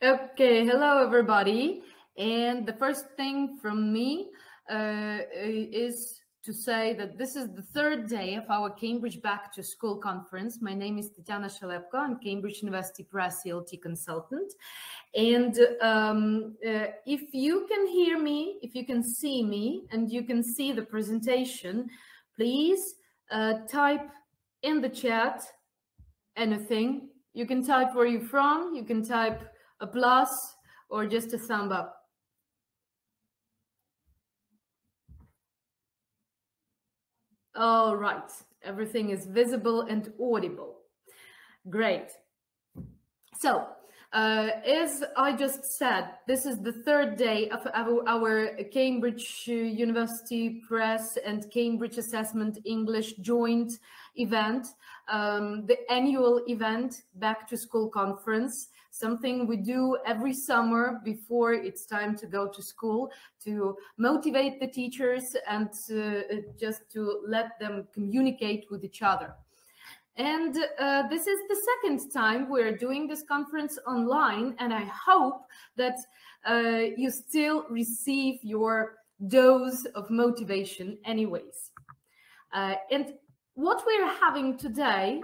Okay, hello everybody. And the first thing from me is to say that this is the third day of our Cambridge Back to School conference. My name is Tatiana Shalepko. I'm Cambridge University Press CLT consultant. And if you can hear me, if you can see me, and you can see the presentation, please type in the chat anything. You can type where you're from, you can type a plus or just a thumb up. All right, everything is visible and audible. Great. So, as I just said, this is the third day of our Cambridge University Press and Cambridge Assessment English joint event, the annual event Back to School conference, something we do every summer before it's time to go to school to motivate the teachers and just to let them communicate with each other. And this is the second time we're doing this conference online, and I hope that you still receive your dose of motivation anyways. And what we're having today,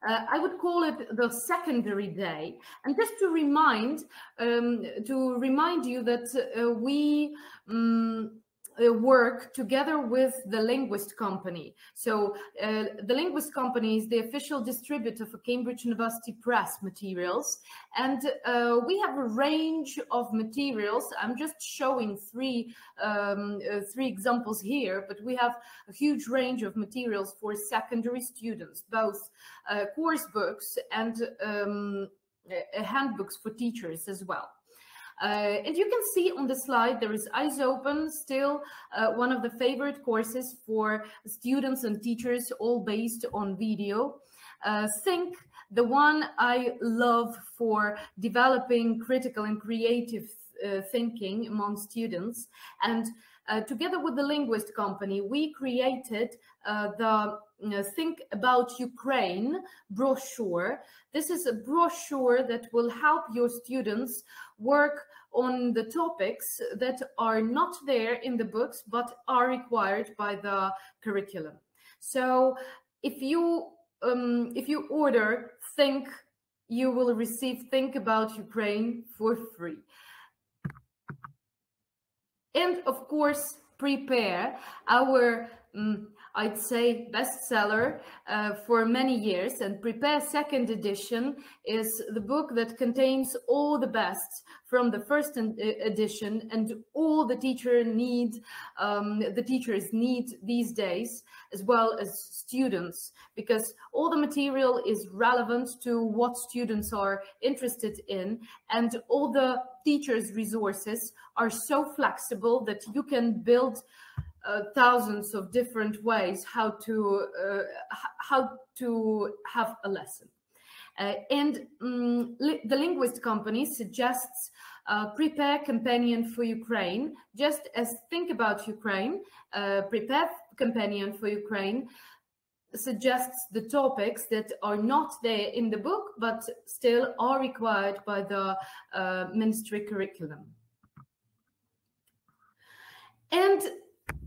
I would call it the secondary day. And just to remind you that we work together with the Linguist Company. So the Linguist Company is the official distributor for Cambridge University Press materials. And we have a range of materials. I'm just showing three examples here, but we have a huge range of materials for secondary students, both course books and handbooks for teachers as well. And you can see on the slide, there is Eyes Open, still one of the favorite courses for students and teachers, all based on video. Think, the one I love for developing critical and creative thinking among students. And together with the Linguist Company, we created the Think About Ukraine brochure. This is a brochure that will help your students work on the topics that are not there in the books but are required by the curriculum. So if you order Think, you will receive Think About Ukraine for free. And of course, Prepare, our I'd say bestseller for many years, and Prepare second edition is the book that contains all the best from the first edition and all the teachers need these days, as well as students, because all the material is relevant to what students are interested in, and all the teachers' resources are so flexible that you can build thousands of different ways how to have a lesson. And the Linguist Company suggests Prepare Companion for Ukraine, just as Think About Ukraine. Prepare Companion for Ukraine suggests the topics that are not there in the book, but still are required by the ministry curriculum. And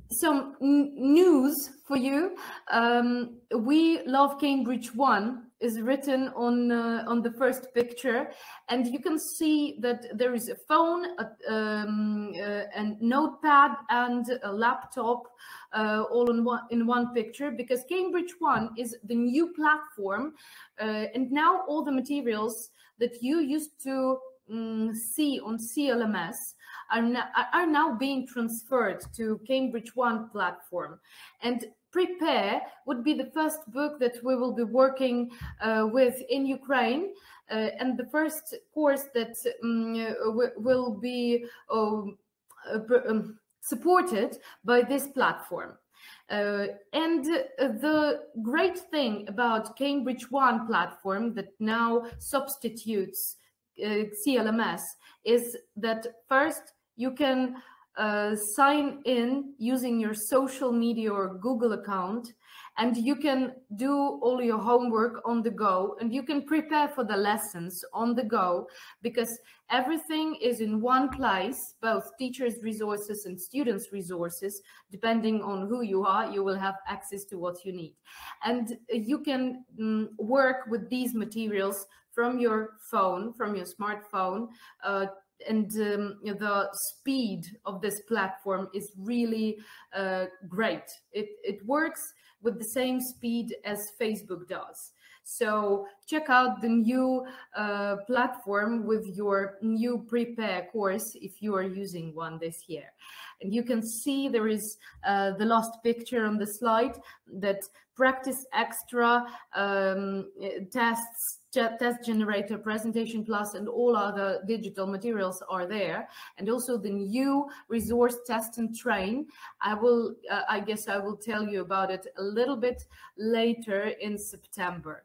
some news for you. We Love Cambridge 1 is written on the first picture, and you can see that there is a phone, a notepad, and a laptop all in one picture, because Cambridge 1 is the new platform, and now all the materials that you used to see on CLMS are now being transferred to Cambridge 1 platform. And Prepare would be the first book that we will be working with in Ukraine, and the first course that will be supported by this platform. And the great thing about Cambridge 1 platform that now substitutes CLMS is that first you can sign in using your social media or Google account, and you can do all your homework on the go, and you can prepare for the lessons on the go, because everything is in one place, both teachers' resources and students' resources. Depending on who you are, you will have access to what you need. And you can work with these materials from your phone, from your smartphone, and the speed of this platform is really great. It works with the same speed as Facebook does. So check out the new platform with your new Prepare course if you are using one this year. And you can see there is the last picture on the slide, that Practice Extra, tests, test generator, Presentation Plus, and all other digital materials are there. And also the new resource Test and Train. I guess I will tell you about it a little bit later in September.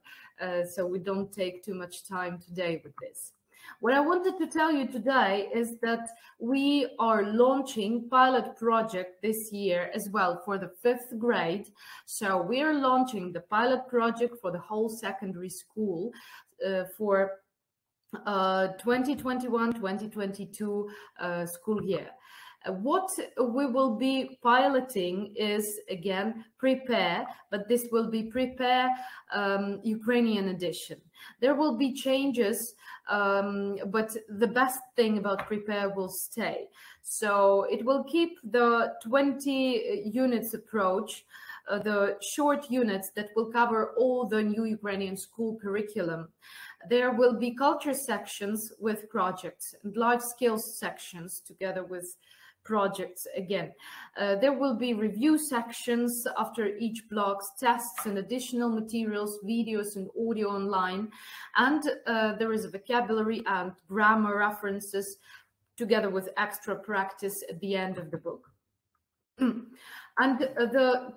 So we don't take too much time today with this. What I wanted to tell you today is that we are launching pilot project this year as well for the 5th grade. So we are launching the pilot project for the whole secondary school for 2021-2022 school year. What we will be piloting is, again, Prepare, but this will be Prepare Ukrainian edition. There will be changes, but the best thing about Prepare will stay. So it will keep the 20 units approach, the short units that will cover all the new Ukrainian school curriculum. There will be culture sections with projects and life skills sections together with projects again. There will be review sections after each block, tests and additional materials, videos and audio online. And there is a vocabulary and grammar references together with extra practice at the end of the book. And the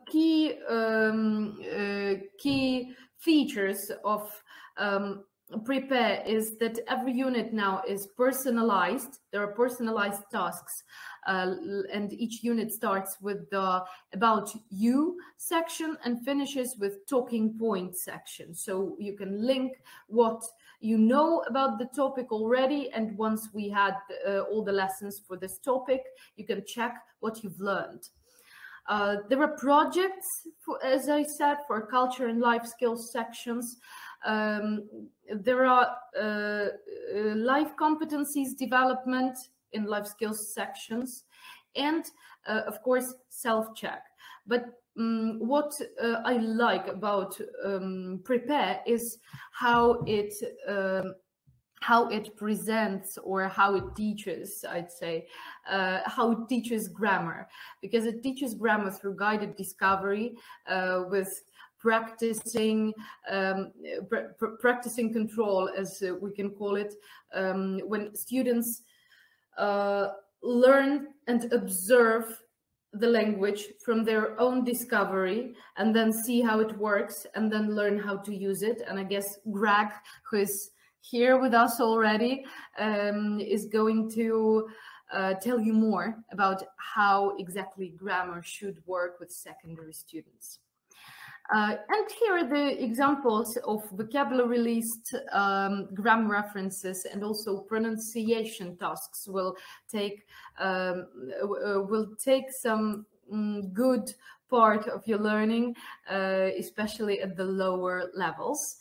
key features of Prepare is that every unit now is personalized. There are personalized tasks, and each unit starts with the About You section and finishes with Talking Point section. So you can link what you know about the topic already, and once we had all the lessons for this topic, you can check what you've learned. There are projects, as I said, for culture and life skills sections. There are life competencies development in life skills sections, and of course self-check. But what I like about Prepare is how it presents, or how it teaches, I'd say, how it teaches grammar, because it teaches grammar through guided discovery with practicing practicing control, as we can call it, when students learn and observe the language from their own discovery and then see how it works and then learn how to use it. And I guess Greg, who is here with us already, is going to tell you more about how exactly grammar should work with secondary students. And here are the examples of vocabulary list, grammar references, and also pronunciation tasks will take some good part of your learning, especially at the lower levels.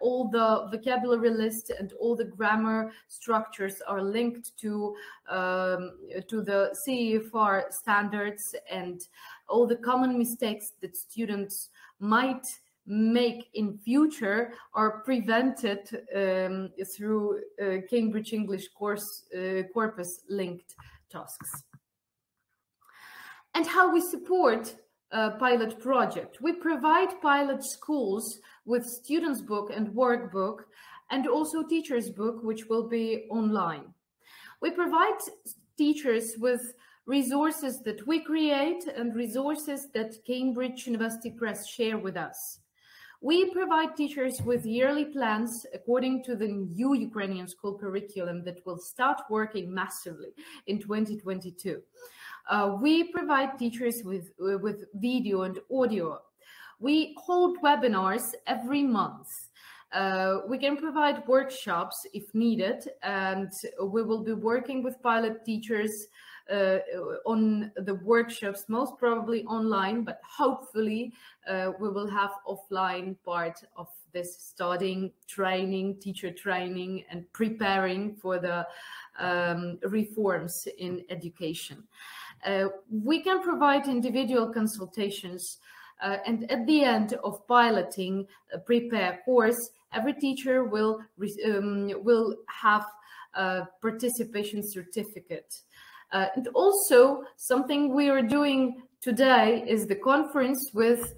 All the vocabulary list and all the grammar structures are linked to the CEFR standards, and all the common mistakes that students might make in future are prevented through Cambridge English corpus linked tasks. And how we support pilot project. We provide pilot schools with students' book and workbook, and also teachers' book, which will be online. We provide teachers with resources that we create and resources that Cambridge University Press share with us. We provide teachers with yearly plans according to the new Ukrainian school curriculum that will start working massively in 2022. we provide teachers with video and audio. We hold webinars every month. We can provide workshops if needed, and we will be working with pilot teachers on the workshops, most probably online, but hopefully we will have offline part of this studying, training, teacher training, and preparing for the reforms in education. We can provide individual consultations, and at the end of piloting a prepare course, every teacher will have a participation certificate. And also, something we are doing today is the conference with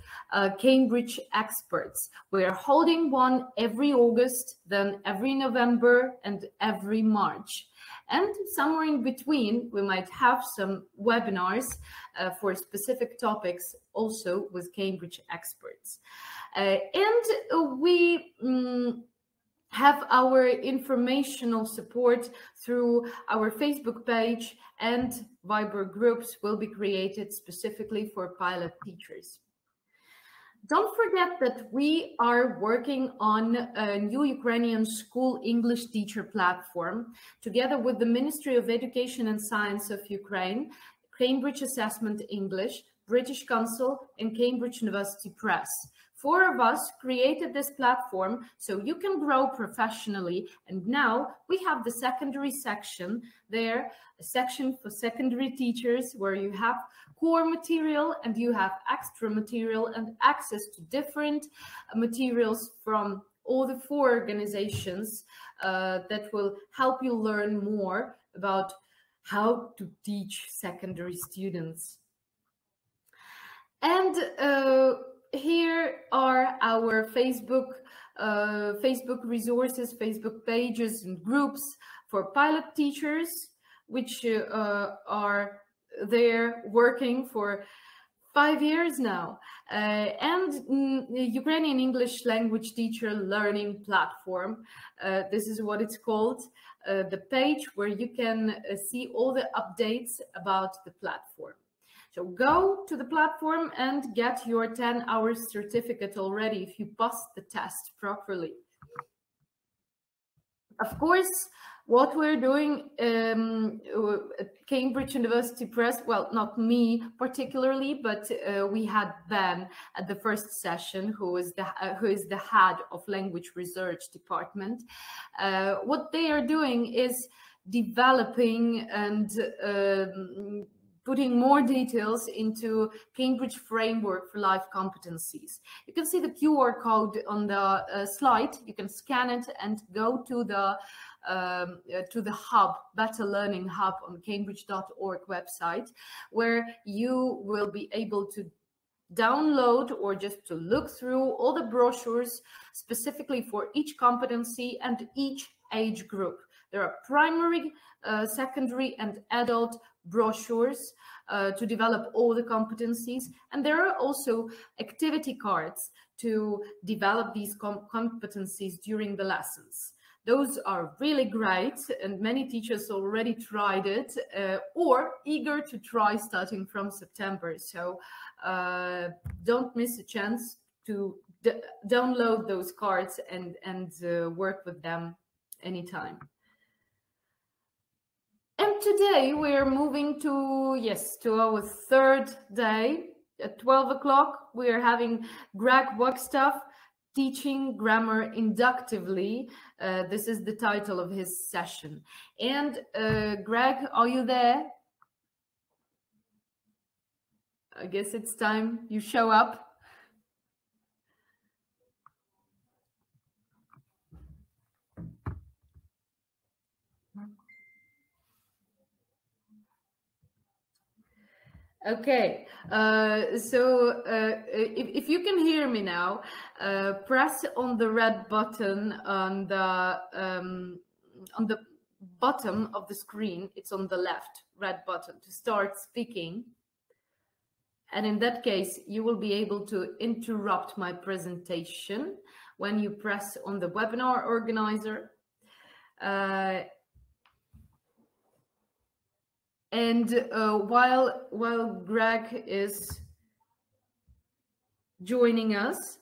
Cambridge experts. We are holding one every August, then every November, and every March. And somewhere in between, we might have some webinars for specific topics also with Cambridge experts. And we have our informational support through our Facebook page, and Viber groups will be created specifically for pilot teachers. Don't forget that we are working on a new Ukrainian school English teacher platform together with the Ministry of Education and Science of Ukraine, Cambridge Assessment English, British Council, and Cambridge University Press. 4 of us created this platform so you can grow professionally. And now we have the secondary section there, a section for secondary teachers where you have core material and you have extra material and access to different materials from all the 4 organizations that will help you learn more about how to teach secondary students. And here are our Facebook resources, Facebook pages and groups for pilot teachers, which are there working for 5 years now, and Ukrainian English language teacher learning platform. This is what it's called, the page where you can see all the updates about the platform. So go to the platform and get your 10-hour certificate already if you passed the test properly. Of course, what we're doing at Cambridge University Press, well, not me particularly, but we had Ben at the first session, who is the head of language research department. What they are doing is developing and putting more details into Cambridge Framework for Life Competencies. You can see the QR code on the slide. You can scan it and go to the hub, Better Learning Hub on cambridge.org website, where you will be able to download or just to look through all the brochures specifically for each competency and each age group. There are primary, secondary, and adult brochures to develop all the competencies, and there are also activity cards to develop these competencies during the lessons. Those are really great, and many teachers already tried it or eager to try starting from September. So don't miss a chance to download those cards and work with them anytime. And today we are moving to, yes, to our 3rd day. At 12 o'clock, we are having Greg Wagstaff, Teaching Grammar Inductively. This is the title of his session. And Greg, are you there? I guess it's time you show up. Okay, so if you can hear me now, press on the red button on the bottom of the screen. It's on the left, red button, to start speaking. And in that case, you will be able to interrupt my presentation when you press on the webinar organizer. And while Greg is joining us,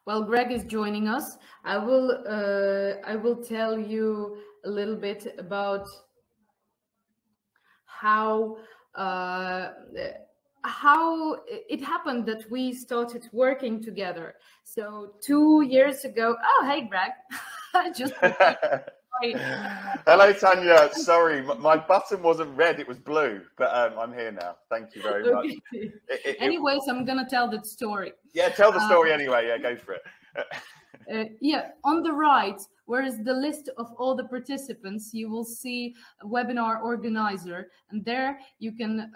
I will tell you a little bit about how it happened that we started working together. So 2 years ago. Oh, hey, Greg. I just. Hello, Tanya. Sorry, my button wasn't red; it was blue. But I'm here now. Thank you very much. Anyways, I'm gonna tell the story. Yeah, tell the story anyway. Yeah, go for it. Yeah, on the right, where is the list of all the participants, you will see a webinar organizer, and there you can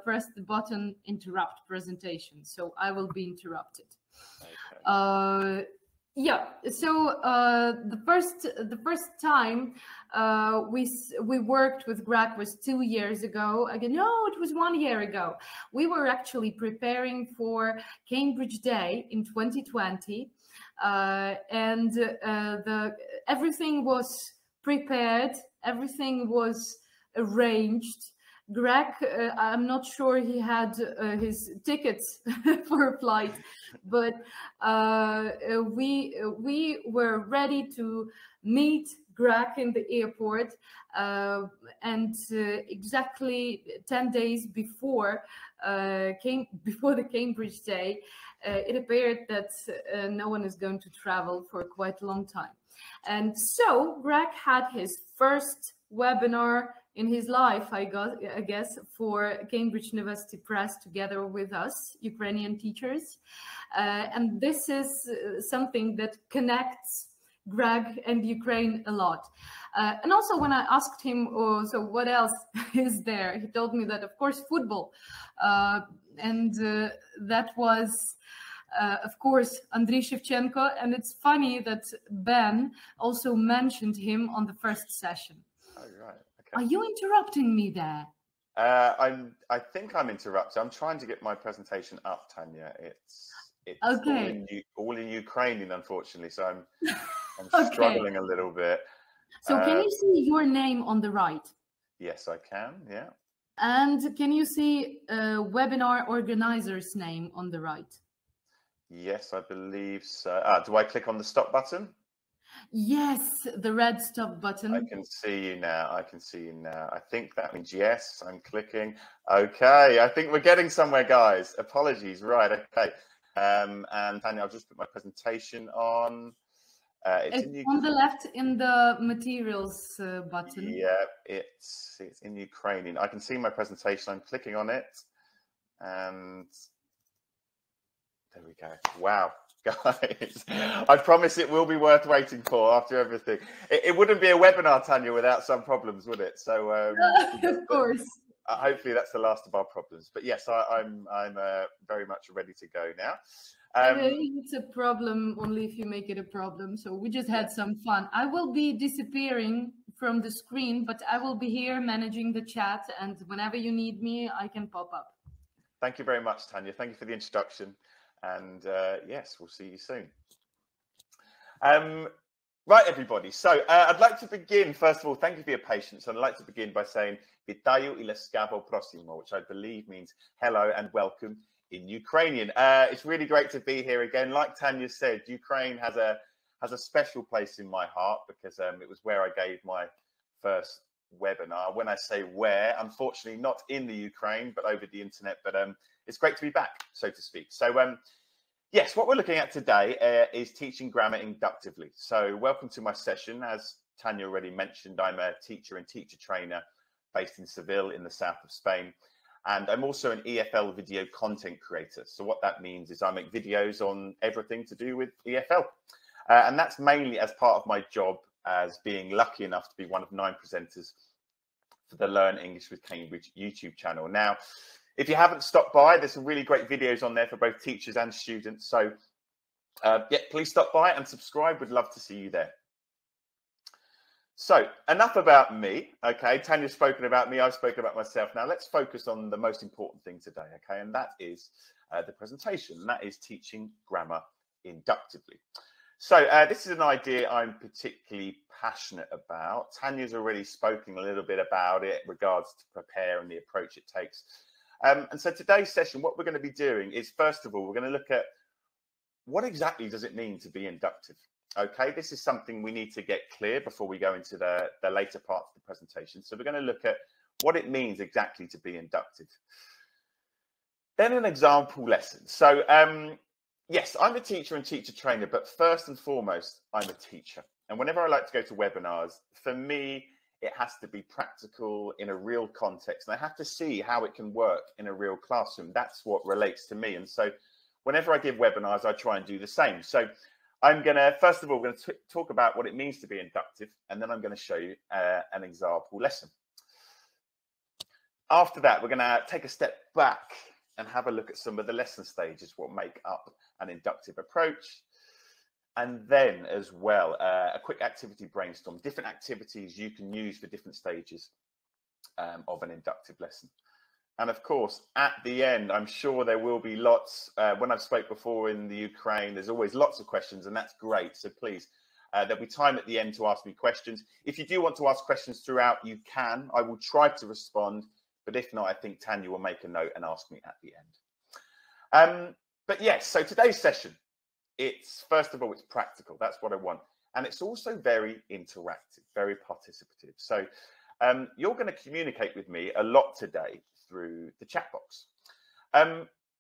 press the button interrupt presentation. So I will be interrupted. Okay. Yeah, so the first time we worked with Greg was 2 years ago. Again, no, it was 1 year ago. We were actually preparing for Cambridge Day in 2020, and everything was prepared, everything was arranged. Greg, I'm not sure he had his tickets for a flight, but we were ready to meet Greg in the airport, and exactly 10 days before the Cambridge Day, it appeared that no one is going to travel for quite a long time. And so Greg had his first webinar in his life, I guess, for Cambridge University Press together with us, Ukrainian teachers. And this is something that connects Greg and Ukraine a lot. And also when I asked him, so what else is there? He told me that, of course, football. And that was, of course, Andriy Shevchenko. And it's funny that Ben also mentioned him on the first session. Oh, right. Are you interrupting me there? I think I'm interrupted. I'm trying to get my presentation up, Tanya. It's okay. all in Ukrainian, unfortunately. So I'm okay. struggling a little bit. So can you see your name on the right? Yes, I can. Yeah. And can you see webinar organizer's name on the right? Yes, I believe so. Do I click on the stop button? Yes, the red stop button. I can see you now. I think that means yes. I'm clicking. Okay. I think we're getting somewhere, guys. Apologies. Right. Okay. And Tanya, I'll just put my presentation on. It's on the left in the materials button. Yeah, it's in Ukrainian. I can see my presentation. I'm clicking on it, and there we go. Wow. Guys, I promise it will be worth waiting for after everything. It wouldn't be a webinar, Tanya, without some problems, would it? So, of course. Hopefully, that's the last of our problems. But yes, I'm very much ready to go now. It's a problem only if you make it a problem. So we just had some fun. I will be disappearing from the screen, but I will be here managing the chat. And whenever you need me, I can pop up. Thank you very much, Tanya. Thank you for the introduction. And yes, we'll see you soon. Right, everybody. So I'd like to begin, first of all, thank you for your patience. I'd like to begin by saying Vitayu i laskaво prosimo, which I believe means hello and welcome in Ukrainian. It's really great to be here again. Like Tanya said, Ukraine has a special place in my heart because it was where I gave my first webinar. When I say where, unfortunately not in the Ukraine, but over the internet. But it's great to be back, so to speak. So yes, what we're looking at today is teaching grammar inductively. So welcome to my session. As Tanya already mentioned, I'm a teacher and teacher trainer based in Seville in the south of Spain. And I'm also an EFL video content creator. So what that means is I make videos on everything to do with EFL. And that's mainly as part of my job as being lucky enough to be one of 9 presenters for the Learn English with Cambridge YouTube channel. Now, if you haven't stopped by, there's some really great videos on there for both teachers and students. So yeah, please stop by and subscribe. We'd love to see you there. So enough about me. Okay, Tanya's spoken about me. I've spoken about myself. Now let's focus on the most important thing today. Okay, and that is the presentation. And that is teaching grammar inductively. So this is an idea I'm particularly passionate about. Tanya's already spoken a little bit about it in regards to prepare and the approach it takes. And so today's session, what we're going to be doing is, first of all, we're going to look at what exactly does it mean to be inductive? Okay, this is something we need to get clear before we go into the later part of the presentation. So we're going to look at what it means exactly to be inductive. Then an example lesson. So yes, I'm a teacher and teacher trainer, but first and foremost, I'm a teacher. And whenever I like to go to webinars, for me, it has to be practical in a real context. And I have to see how it can work in a real classroom. That's what relates to me. And so whenever I give webinars, I try and do the same. So I'm going to, first of all, we're going to talk about what it means to be inductive. And then I'm going to show you an example lesson. After that, we're going to take a step back and have a look at some of the lesson stages, what make up an inductive approach. And then as well, a quick activity brainstorm, different activities you can use for different stages of an inductive lesson. And of course, at the end, I'm sure there will be lots, when I've spoke before in the Ukraine, there's always lots of questions, and that's great. So please, there'll be time at the end to ask me questions. If you do want to ask questions throughout, you can. I will try to respond. But if not, I think Tanya will make a note and ask me at the end. But yes, so today's session, it's first of all, it's practical. That's what I want. And it's also very interactive, very participative. So you're going to communicate with me a lot today through the chat box.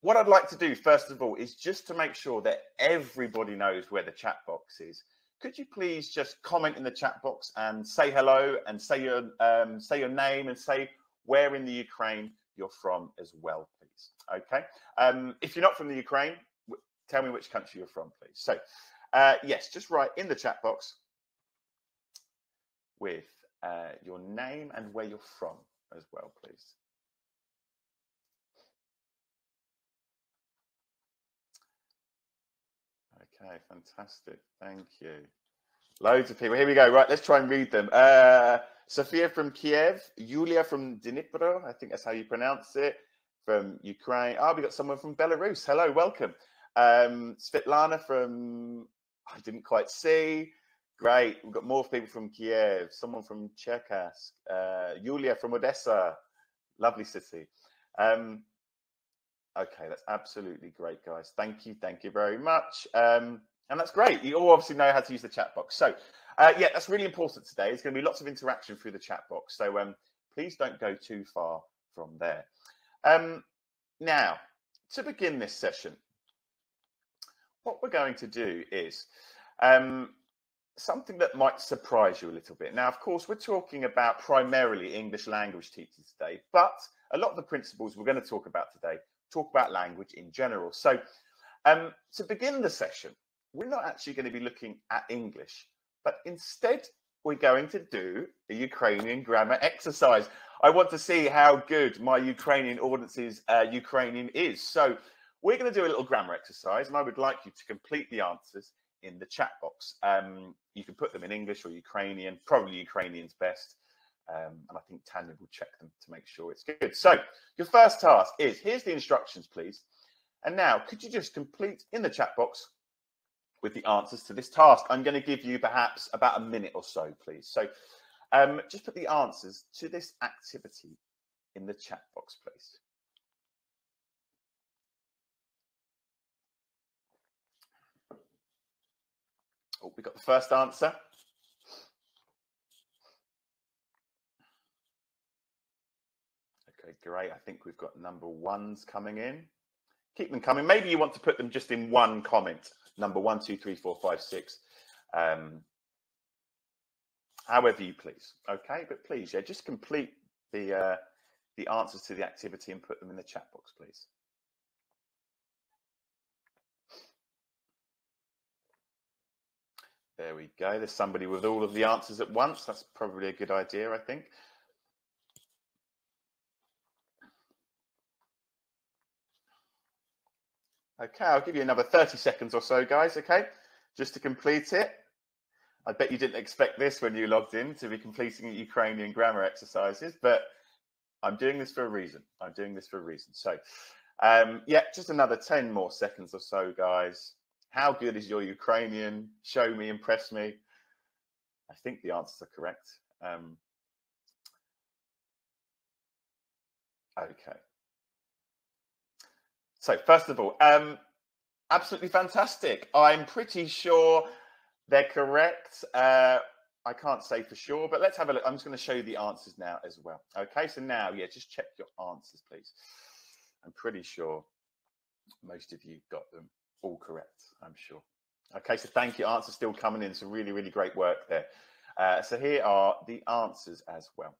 What I'd like to do, first of all, is just to make sure that everybody knows where the chat box is. Could you please just comment in the chat box and say hello and say your name and say where in the Ukraine you're from as well, please. Okay. If you're not from the Ukraine, tell me which country you're from, please. So, yes, just write in the chat box with your name and where you're from as well, please. Okay, fantastic. Thank you. Loads of people. Here we go. Right, let's try and read them. Sophia from Kiev, Yulia from Dnipro, I think that's how you pronounce it, from Ukraine. Oh, we got someone from Belarus. Hello, welcome. Svetlana from, I didn't quite see. Great. We've got more people from Kiev, someone from Cherkassk, Yulia from Odessa. Lovely city. Okay, that's absolutely great, guys. Thank you. Thank you very much. And that's great. You all obviously know how to use the chat box. So, yeah, that's really important today. There's going to be lots of interaction through the chat box. So please don't go too far from there. Now, to begin this session, what we're going to do is something that might surprise you a little bit. Now, of course, we're talking about primarily English language teachers today, but a lot of the principles we're going to talk about today talk about language in general. So to begin the session, we're not actually going to be looking at English, but instead we're going to do a Ukrainian grammar exercise. I want to see how good my Ukrainian audience's Ukrainian is. So we're going to do a little grammar exercise, and I would like you to complete the answers in the chat box. You can put them in English or Ukrainian, probably Ukrainian's best. And I think Tanya will check them to make sure it's good. So your first task is, here's the instructions, please. And now, could you just complete in the chat box with the answers to this task? I'm going to give you perhaps about a minute or so, please. So just put the answers to this activity in the chat box, please. Oh, we got the first answer. Okay, great. I think we've got number ones coming in. Keep them coming. Maybe you want to put them just in one comment. Number 1, 2, 3, 4, 5, 6. However you please. Okay, but please, yeah, just complete the answers to the activity and put them in the chat box, please. There we go. There's somebody with all of the answers at once. That's probably a good idea, I think. Okay, I'll give you another 30 seconds or so, guys, okay, just to complete it. I bet you didn't expect this when you logged in, to be completing Ukrainian grammar exercises, but I'm doing this for a reason. I'm doing this for a reason. So, yeah, just another 10 more seconds or so, guys. How good is your Ukrainian? Show me, impress me. I think the answers are correct. Okay. So first of all, absolutely fantastic. I'm pretty sure they're correct. I can't say for sure, but let's have a look. I'm just going to show you the answers now as well. Okay, so now, yeah, just check your answers, please. I'm pretty sure most of you got them all correct, I'm sure. Okay, so thank you. Answers still coming in. So really, really great work there. So here are the answers as well.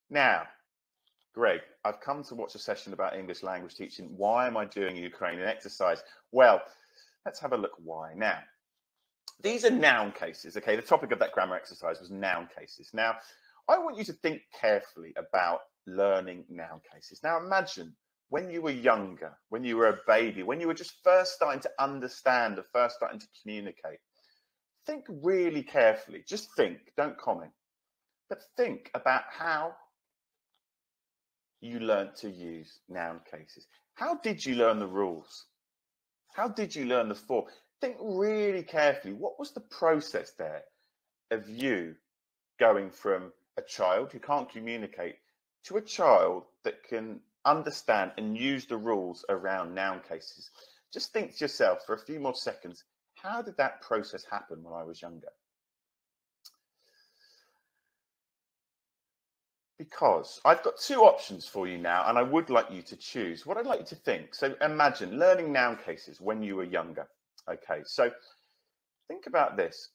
Now, Greg, I've come to watch a session about English language teaching. Why am I doing a Ukrainian exercise? Well, let's have a look why. Now, these are noun cases, okay? The topic of that grammar exercise was noun cases. Now, I want you to think carefully about learning noun cases. Now, imagine when you were younger, when you were a baby, when you were just first starting to understand or first starting to communicate. Think really carefully. Just think, don't comment. But think about how you learned to use noun cases. How did you learn the rules? How did you learn the form? Think really carefully. What was the process there of you going from a child who can't communicate to a child that can understand and use the rules around noun cases? Just think to yourself for a few more seconds, how did that process happen when I was younger? Because I've got two options for you now, and I would like you to choose what I'd like you to think. So imagine learning noun cases when you were younger. Okay, so think about this.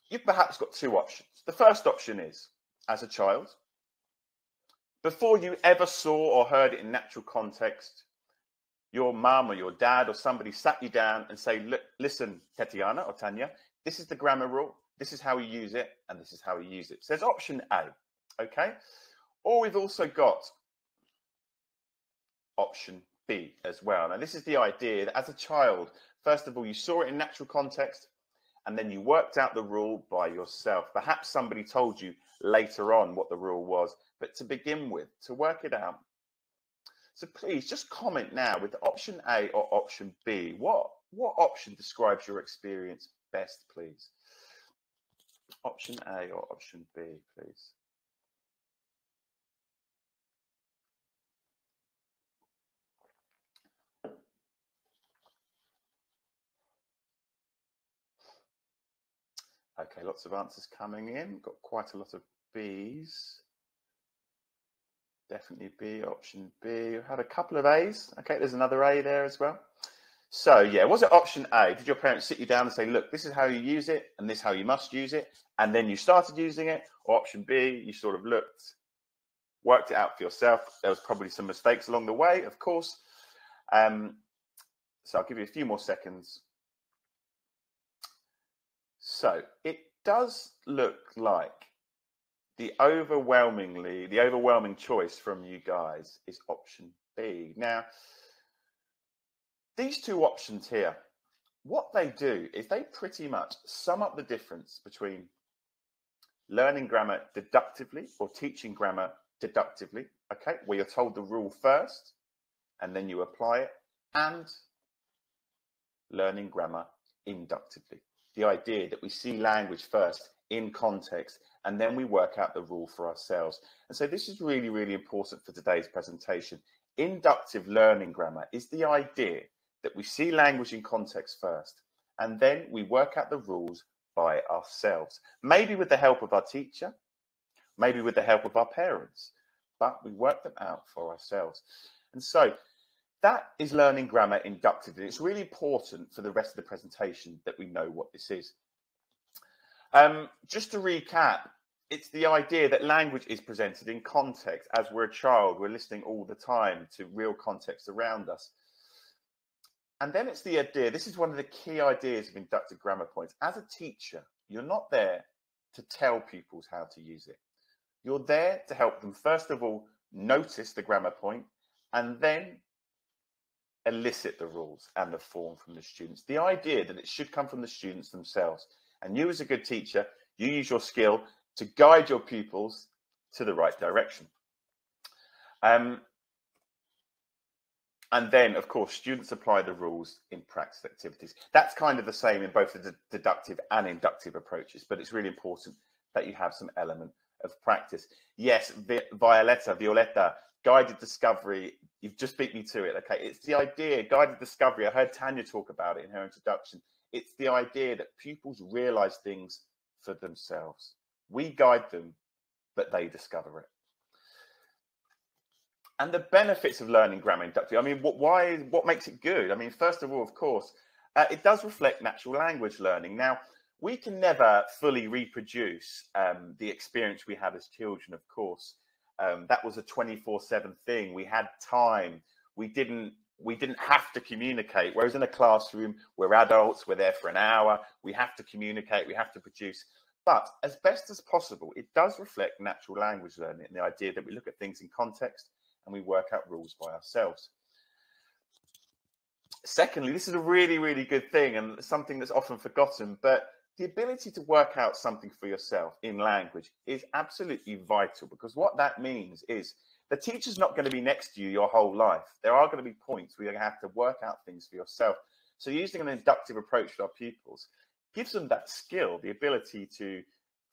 You've perhaps got two options. The first option is, as a child, before you ever saw or heard it in natural context, your mum or your dad or somebody sat you down and say, look, listen, Tatiana or Tanya, this is the grammar rule. This is how we use it, and this is how we use it. So there's option A, okay? Or we've also got option B as well. Now, this is the idea that as a child, first of all, you saw it in natural context, and then you worked out the rule by yourself. Perhaps somebody told you later on what the rule was, but to begin with, to work it out. So please just comment now with option A or option B. What option describes your experience best, please? Option A or option B, please. Okay, lots of answers coming in. Got quite a lot of Bs. Definitely B, option B. We've had a couple of A's. Okay, there's another A there as well. So, yeah, was it option A? Did your parents sit you down and say, look, this is how you use it, and this is how you must use it, and then you started using it? Or option B, you sort of looked, worked it out for yourself. There was probably some mistakes along the way, of course. So I'll give you a few more seconds. So it does look like the overwhelming choice from you guys is option B. Now, these two options here, what they do is they pretty much sum up the difference between learning grammar deductively or teaching grammar deductively, okay, where you're told the rule first and then you apply it, and learning grammar inductively. The idea that we see language first in context and then we work out the rule for ourselves. And so this is really, really important for today's presentation. Inductive learning grammar is the idea that we see language in context first and then we work out the rules by ourselves. Maybe with the help of our teacher, maybe with the help of our parents, but we work them out for ourselves. And so that is learning grammar inductively. It's really important for the rest of the presentation that we know what this is. Just to recap, it's the idea that language is presented in context. As we're a child, we're listening all the time to real context around us. And then it's the idea, this is one of the key ideas of inductive grammar points. As a teacher, you're not there to tell pupils how to use it. You're there to help them, first of all, notice the grammar point, and then elicit the rules and the form from the students. The idea that it should come from the students themselves. And you as a good teacher, you use your skill to guide your pupils to the right direction. And then, of course, students apply the rules in practice activities. That's kind of the same in both the deductive and inductive approaches, but it's really important that you have some element of practice. Yes, Violetta, guided discovery, you've just beat me to it, okay? It's the idea, guided discovery, I heard Tanya talk about it in her introduction. It's the idea that pupils realize things for themselves. We guide them, but they discover it. And the benefits of learning grammar inductively, I mean, what makes it good? I mean, first of all, of course, it does reflect natural language learning. Now, we can never fully reproduce the experience we had as children, of course. That was a 24/7 thing. We had time. We didn't have to communicate. Whereas in a classroom, we're adults, we're there for an hour, we have to communicate, we have to produce. But as best as possible, it does reflect natural language learning and the idea that we look at things in context and we work out rules by ourselves. Secondly, this is a really, really good thing and something that's often forgotten, but the ability to work out something for yourself in language is absolutely vital, because what that means is the teacher's not going to be next to you your whole life. There are going to be points where you're going to have to work out things for yourself. So using an inductive approach with our pupils gives them that skill, the ability to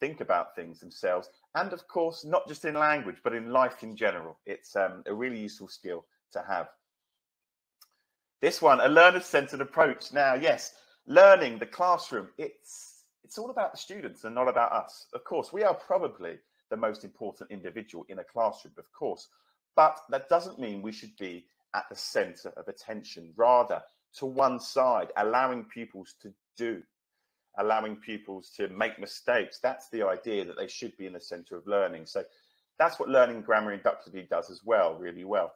think about things themselves. And of course, not just in language, but in life in general. It's a really useful skill to have. This one, a learner-centered approach. Now, yes, learning, the classroom, it's all about the students and not about us. Of course, we are probably the most important individual in a classroom, of course, but that doesn't mean we should be at the center of attention, rather to one side, allowing pupils to do, allowing pupils to make mistakes. That's the idea, that they should be in the center of learning. So that's what learning grammar inductively does as well, really well.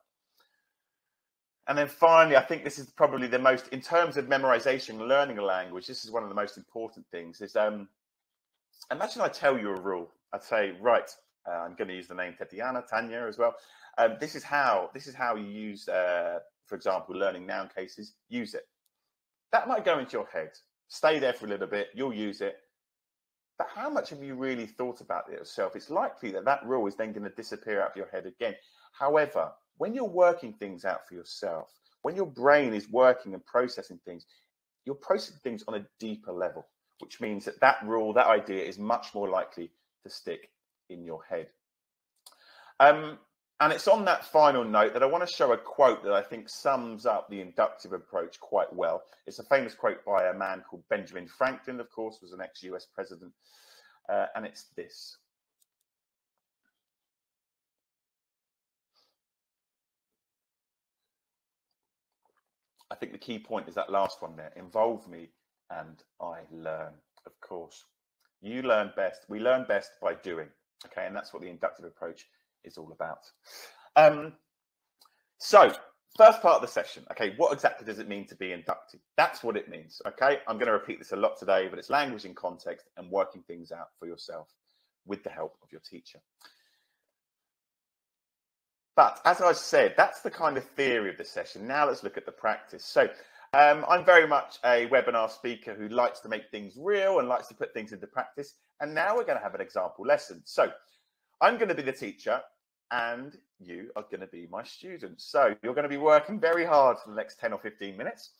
And then finally, I think this is probably the most, in terms of memorization and learning a language, this is one of the most important things, is imagine I tell you a rule. I'd say, right, I'm going to use the name Tanya as well. This is how you use, for example, learning noun cases, use it. That might go into your head. Stay there for a little bit, you'll use it. But how much have you really thought about it yourself? It's likely that that rule is then going to disappear out of your head again. However, when you're working things out for yourself, when your brain is working and processing things, you're processing things on a deeper level, which means that that rule, that idea is much more likely to stick in your head. And it's on that final note that I want to show a quote that I think sums up the inductive approach quite well. It's a famous quote by a man called Benjamin Franklin, of course, was an ex-US president. And it's this. I think the key point is that last one there. Involve me and I learn, of course. You learn best. We learn best by doing. Okay, and that's what the inductive approach is all about. So first part of the session, okay, what exactly does it mean to be inductive? That's what it means, okay? I'm going to repeat this a lot today, but it's language in context and working things out for yourself with the help of your teacher. But as I said, that's the kind of theory of the session. Now let's look at the practice. So I'm very much a webinar speaker who likes to make things real and likes to put things into practice. And now we're going to have an example lesson. So I'm going to be the teacher and you are going to be my students. So you're going to be working very hard for the next 10 or 15 minutes.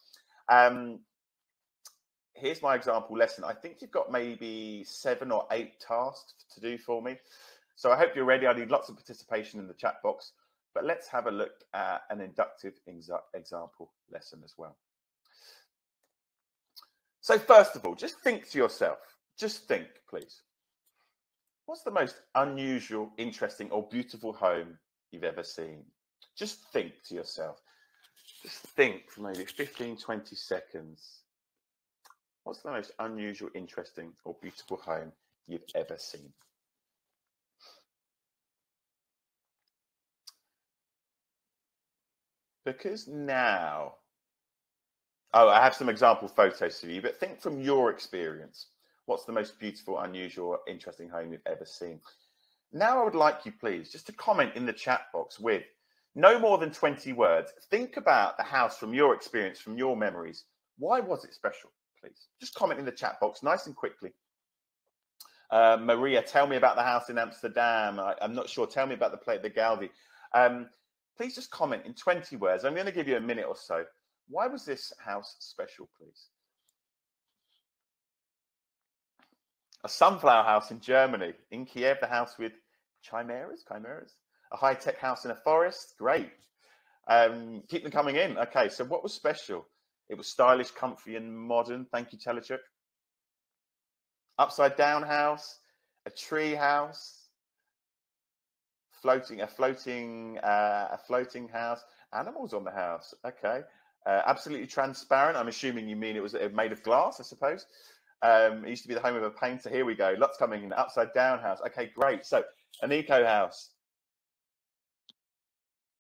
Here's my example lesson. I think you've got maybe 7 or 8 tasks to do for me. So I hope you're ready. I need lots of participation in the chat box. But let's have a look at an inductive example lesson as well. So first of all, just think to yourself. Just think, please. What's the most unusual, interesting, or beautiful home you've ever seen? Just think to yourself. Just think for maybe 15, 20 seconds. What's the most unusual, interesting, or beautiful home you've ever seen? Because now, I have some example photos for you, but think from your experience. What's the most beautiful, unusual, or interesting home you've ever seen? Now I would like you, please, just to comment in the chat box with no more than 20 words. Think about the house from your experience, from your memories. Why was it special, please? Just comment in the chat box, nice and quickly. Maria, tell me about the house in Amsterdam. I'm not sure. Tell me about the play at the Gaudi. please just comment in 20 words. I'm going to give you a minute or so. Why was this house special, please? A sunflower house in Germany. In Kiev, the house with chimeras. A high-tech house in a forest. Great. Keep them coming in. Okay, so what was special? It was stylish, comfy, and modern. Thank you, Telechuk. Upside down house, a tree house, a floating house, animals on the house. Okay, absolutely transparent. I'm assuming you mean it was made of glass, I suppose. It used to be the home of a painter. Here we go. Lots coming in. Upside down house. Okay, great. So an eco house.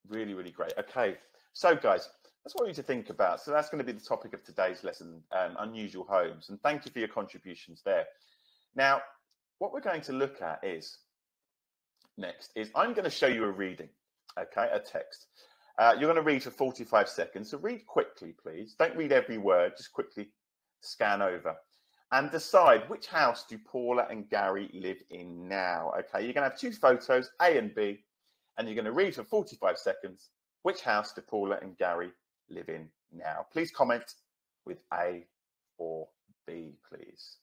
Really, really great. Okay, so guys, that's what we need to think about. So that's going to be the topic of today's lesson, unusual homes. And thank you for your contributions there. Now, what we're going to look at next is I'm going to show you a reading, okay, a text. You're going to read for 45 seconds. So read quickly, please. Don't read every word. Just quickly scan over and decide which house do Paula and Gary live in now. Okay, you're going to have two photos, A and B, and you're going to read for 45 seconds. Which house do Paula and Gary live in now? Please comment with A or B, please.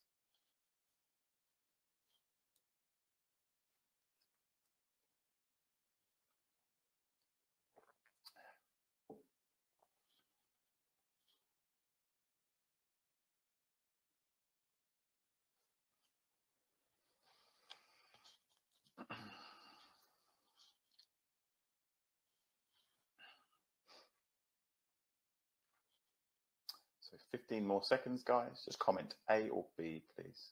So 15 more seconds, guys. Just comment A or B, please.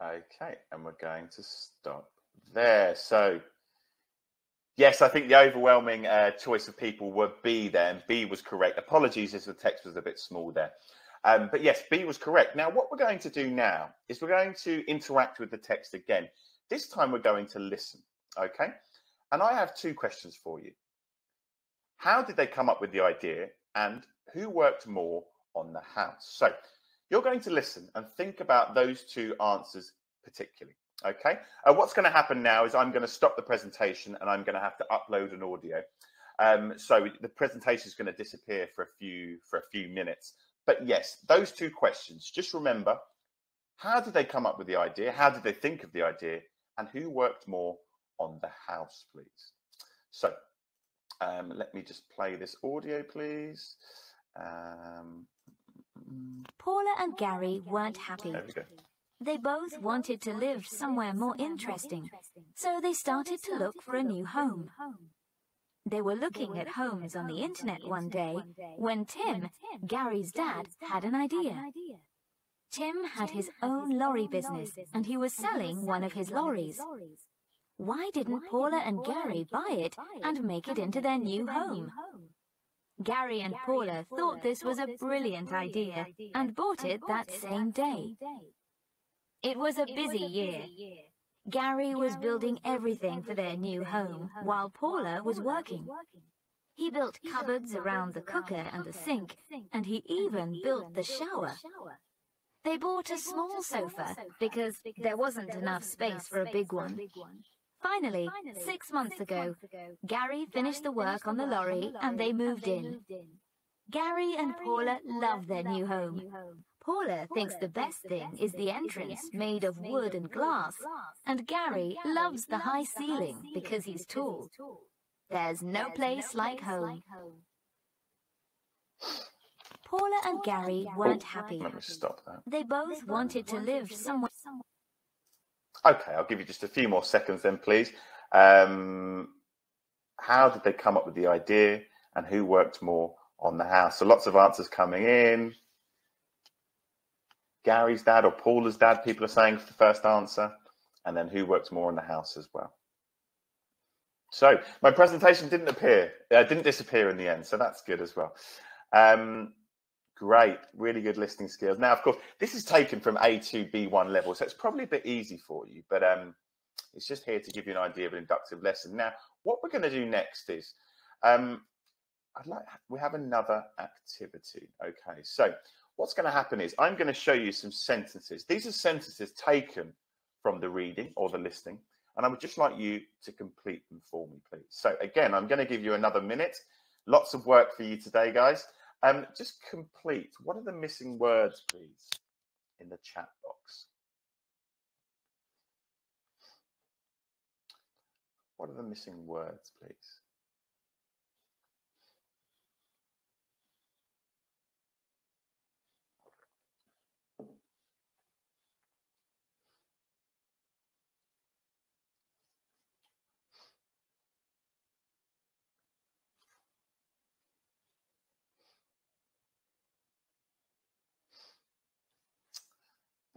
Okay, and we're going to stop there. So, yes, I think the overwhelming choice of people were B there, and B was correct. Apologies if the text was a bit small there. But yes, B was correct. Now, what we're going to do now is we're going to interact with the text again. This time we're going to listen, okay? And I have two questions for you. How did they come up with the idea, and who worked more on the house? So you're going to listen and think about those two answers particularly, okay? What's going to happen now is I'm going to stop the presentation and I'm going to have to upload an audio. So the presentation is going to disappear for a few minutes. But yes, those two questions, just remember, how did they come up with the idea? How did they think of the idea? And who worked more on the house, please? So let me just play this audio, please. Paula and Gary weren't happy. There we go. They both wanted to live somewhere more interesting, so they started to look for a new home. They were looking at homes on the internet one day when Tim, Gary's dad, had an idea. Tim had his own lorry business and he was selling one of his lorries. Why didn't Paula and Gary buy it and make it into their new home? Gary and Paula thought this was a brilliant idea and bought it that same day. It was a busy year. Gary was building everything for their new home while Paula was working. He built cupboards around the cooker and the sink, and he even built the shower. They bought a small sofa because there wasn't enough space for a big one. Finally, 6 months ago, Gary finished the work on the lorry and they moved in. Gary and Paula love their new home. Paula thinks the best thing is the entrance made of wood and glass, and Gary loves the high ceiling because he's tall. There's no place like home. Paula and Gary weren't happy. Let me stop that. They both wanted to live somewhere. Okay, I'll give you just a few more seconds then, please. How did they come up with the idea, and who worked more on the house? So lots of answers coming in. Gary's dad or Paula's dad, people are saying for the first answer, and then who worked more on the house as well. So my presentation didn't disappear in the end, so that's good as well. Great, really good listening skills. Now, of course, this is taken from A2, B1 level, so it's probably a bit easy for you, but it's just here to give you an idea of an inductive lesson. Now, what we're going to do next is, we have another activity. Okay, so what's going to happen is I'm going to show you some sentences. These are sentences taken from the reading or the listening, and I would just like you to complete them for me, please. So again, I'm going to give you another minute. Lots of work for you today, guys. Just complete. What are the missing words, please, in the chat box? What are the missing words, please?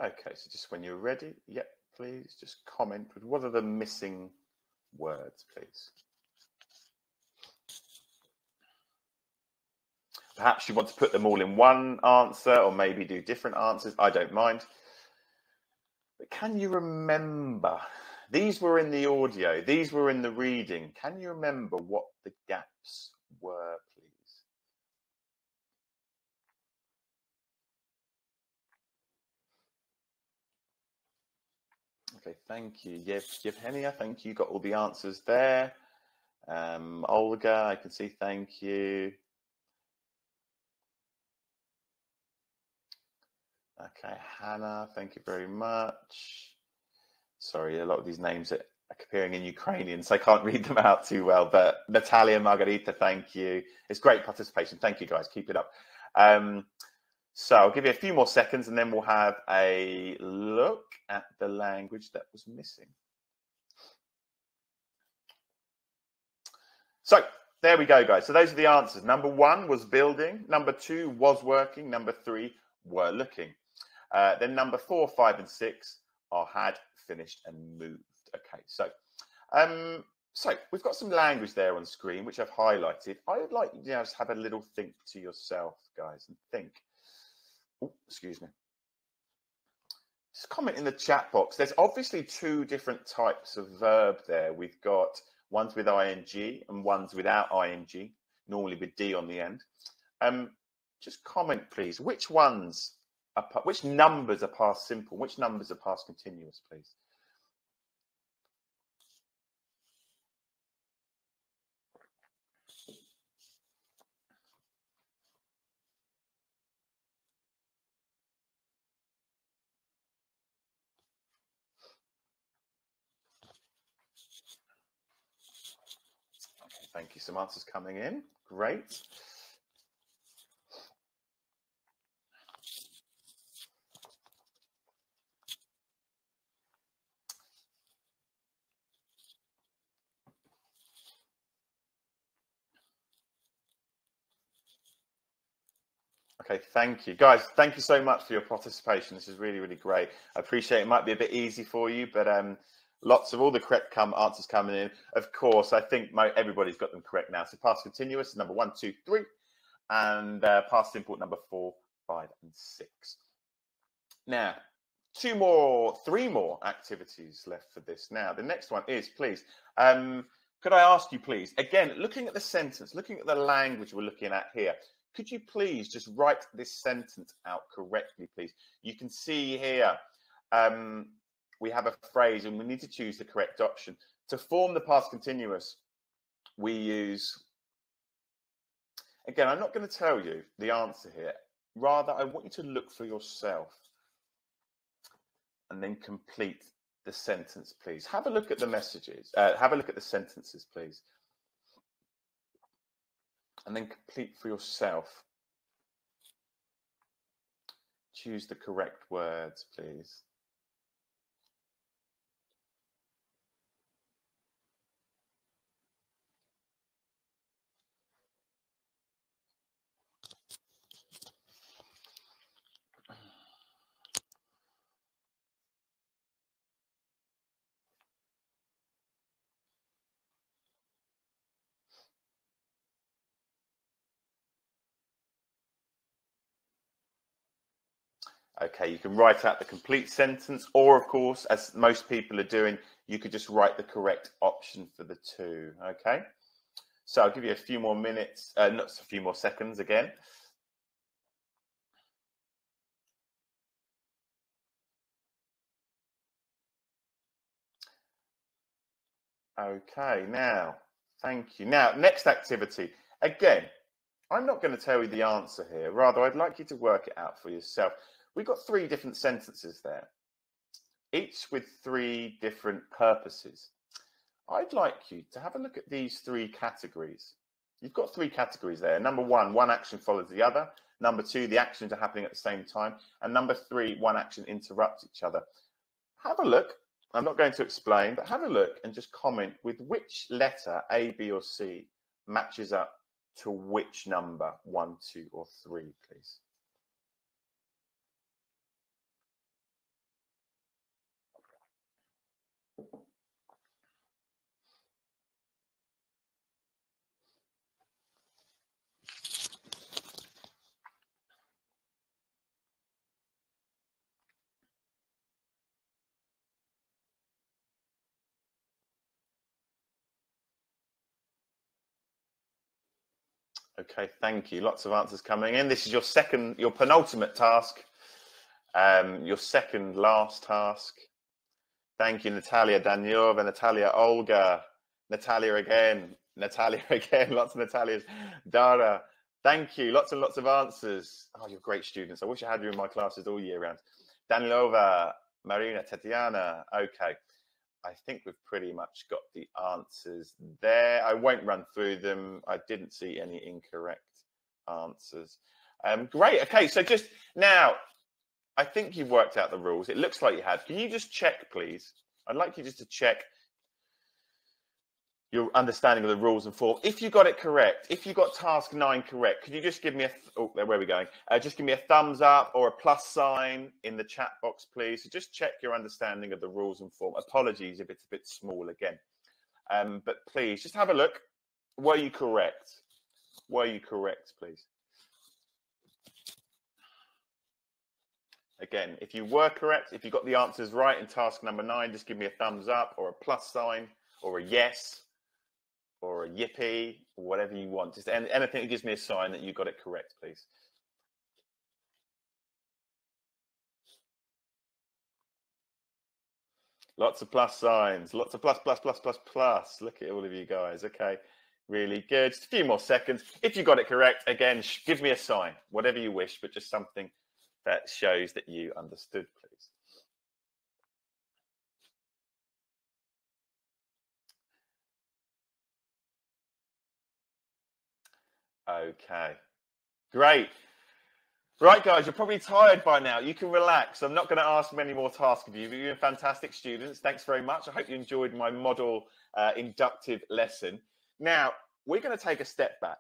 Okay, so just when you're ready, yep, please just comment with what are the missing words, please. Perhaps you want to put them all in one answer or maybe do different answers. I don't mind. But can you remember? These were in the audio. These were in the reading. Can you remember what the gaps were, please? Okay, thank you. Yevgenia, thank you. Got all the answers there. Olga, I can see, thank you. Okay, Hannah, thank you very much. Sorry, a lot of these names are appearing in Ukrainian, so I can't read them out too well. But Natalia, Margarita, thank you. It's great participation. Thank you, guys. Keep it up. So I'll give you a few more seconds and then we'll have a look at the language that was missing. So there we go, guys. So those are the answers. Number 1 was building. Number 2 was working. Number 3 were looking. Then number 4, 5, and 6 are had, finished, and moved. Okay, so we've got some language there on screen, which I've highlighted. I would like you to just have a little think to yourself, guys, and think. Oh, excuse me. Just comment in the chat box. There's obviously 2 different types of verb there. We've got ones with ing and ones without ing, normally with d on the end. Just comment, please. Which numbers are past simple? Which numbers are past continuous, please? Okay, thank you. Some answers coming in. Great. Okay, thank you. Guys, thank you so much for your participation. This is really, really great. I appreciate it. Might be a bit easy for you, but lots of all the correct answers coming in. Of course, I think everybody's got them correct now. So past continuous, number 1, 2, 3, and past simple, number 4, 5, and 6. Now, 3 more activities left for this. Now, the next one is, please, could I ask you, please, again, looking at the sentence, looking at the language we're looking at here, could you please just write this sentence out correctly, please? You can see here we have a phrase and we need to choose the correct option. To form the past continuous, we use, again, I'm not going to tell you the answer here. Rather, I want you to look for yourself and then complete the sentence, please. Have a look at the messages. Have a look at the sentences, please. And then complete for yourself. Choose the correct words, please. Okay, you can write out the complete sentence, or of course, as most people are doing, you could just write the correct option for the 2. Okay, So I'll give you a few more minutes, not a few more seconds again. Okay, now, thank you. Now, next activity. Again, I'm not going to tell you the answer here. Rather, I'd like you to work it out for yourself. We've got 3 different sentences there, each with 3 different purposes. I'd like you to have a look at these 3 categories. You've got 3 categories there. Number 1, one action follows the other. Number 2, the actions are happening at the same time. And number 3, one action interrupts each other. Have a look. I'm not going to explain, but have a look and just comment with which letter, A, B, or C, matches up to which number, 1, 2, or 3, please. Okay, thank you. Lots of answers coming in. This is your penultimate task, your second last task. Thank you, Natalia Daniova, Natalia Olga, Natalia again, lots of Natalias. Dara, thank you. Lots and lots of answers. Oh, you're great students. I wish I had you in my classes all year round. Danilova, Marina, Tatiana. Okay. I think we've pretty much got the answers there. I won't run through them. I didn't see any incorrect answers. Great. Okay, so just now, I think you've worked out the rules. It looks like you have. Can you just check, please? I'd like you just to check your understanding of the rules and form. If you got it correct, if you got task 9 correct, could you just give me where are we going? Just give me a thumbs up or a plus sign in the chat box, please. So just check your understanding of the rules and form. Apologies if it's a bit small again. But please, just have a look. Were you correct? Were you correct, please? Again, if you were correct, if you got the answers right in task number 9, just give me a thumbs up or a plus sign or a yes, or a yippee, or whatever you want. Just anything that gives me a sign that you got it correct, please. Lots of plus signs, lots of plus. Look at all of you guys. Okay, really good. Just a few more seconds. If you got it correct, again, give me a sign, whatever you wish, but just something that shows that you understood, please. Okay, great. Right, guys, you're probably tired by now. You can relax. I'm not going to ask many more tasks of you, but you're fantastic students. Thanks very much. I hope you enjoyed my model inductive lesson. Now, we're going to take a step back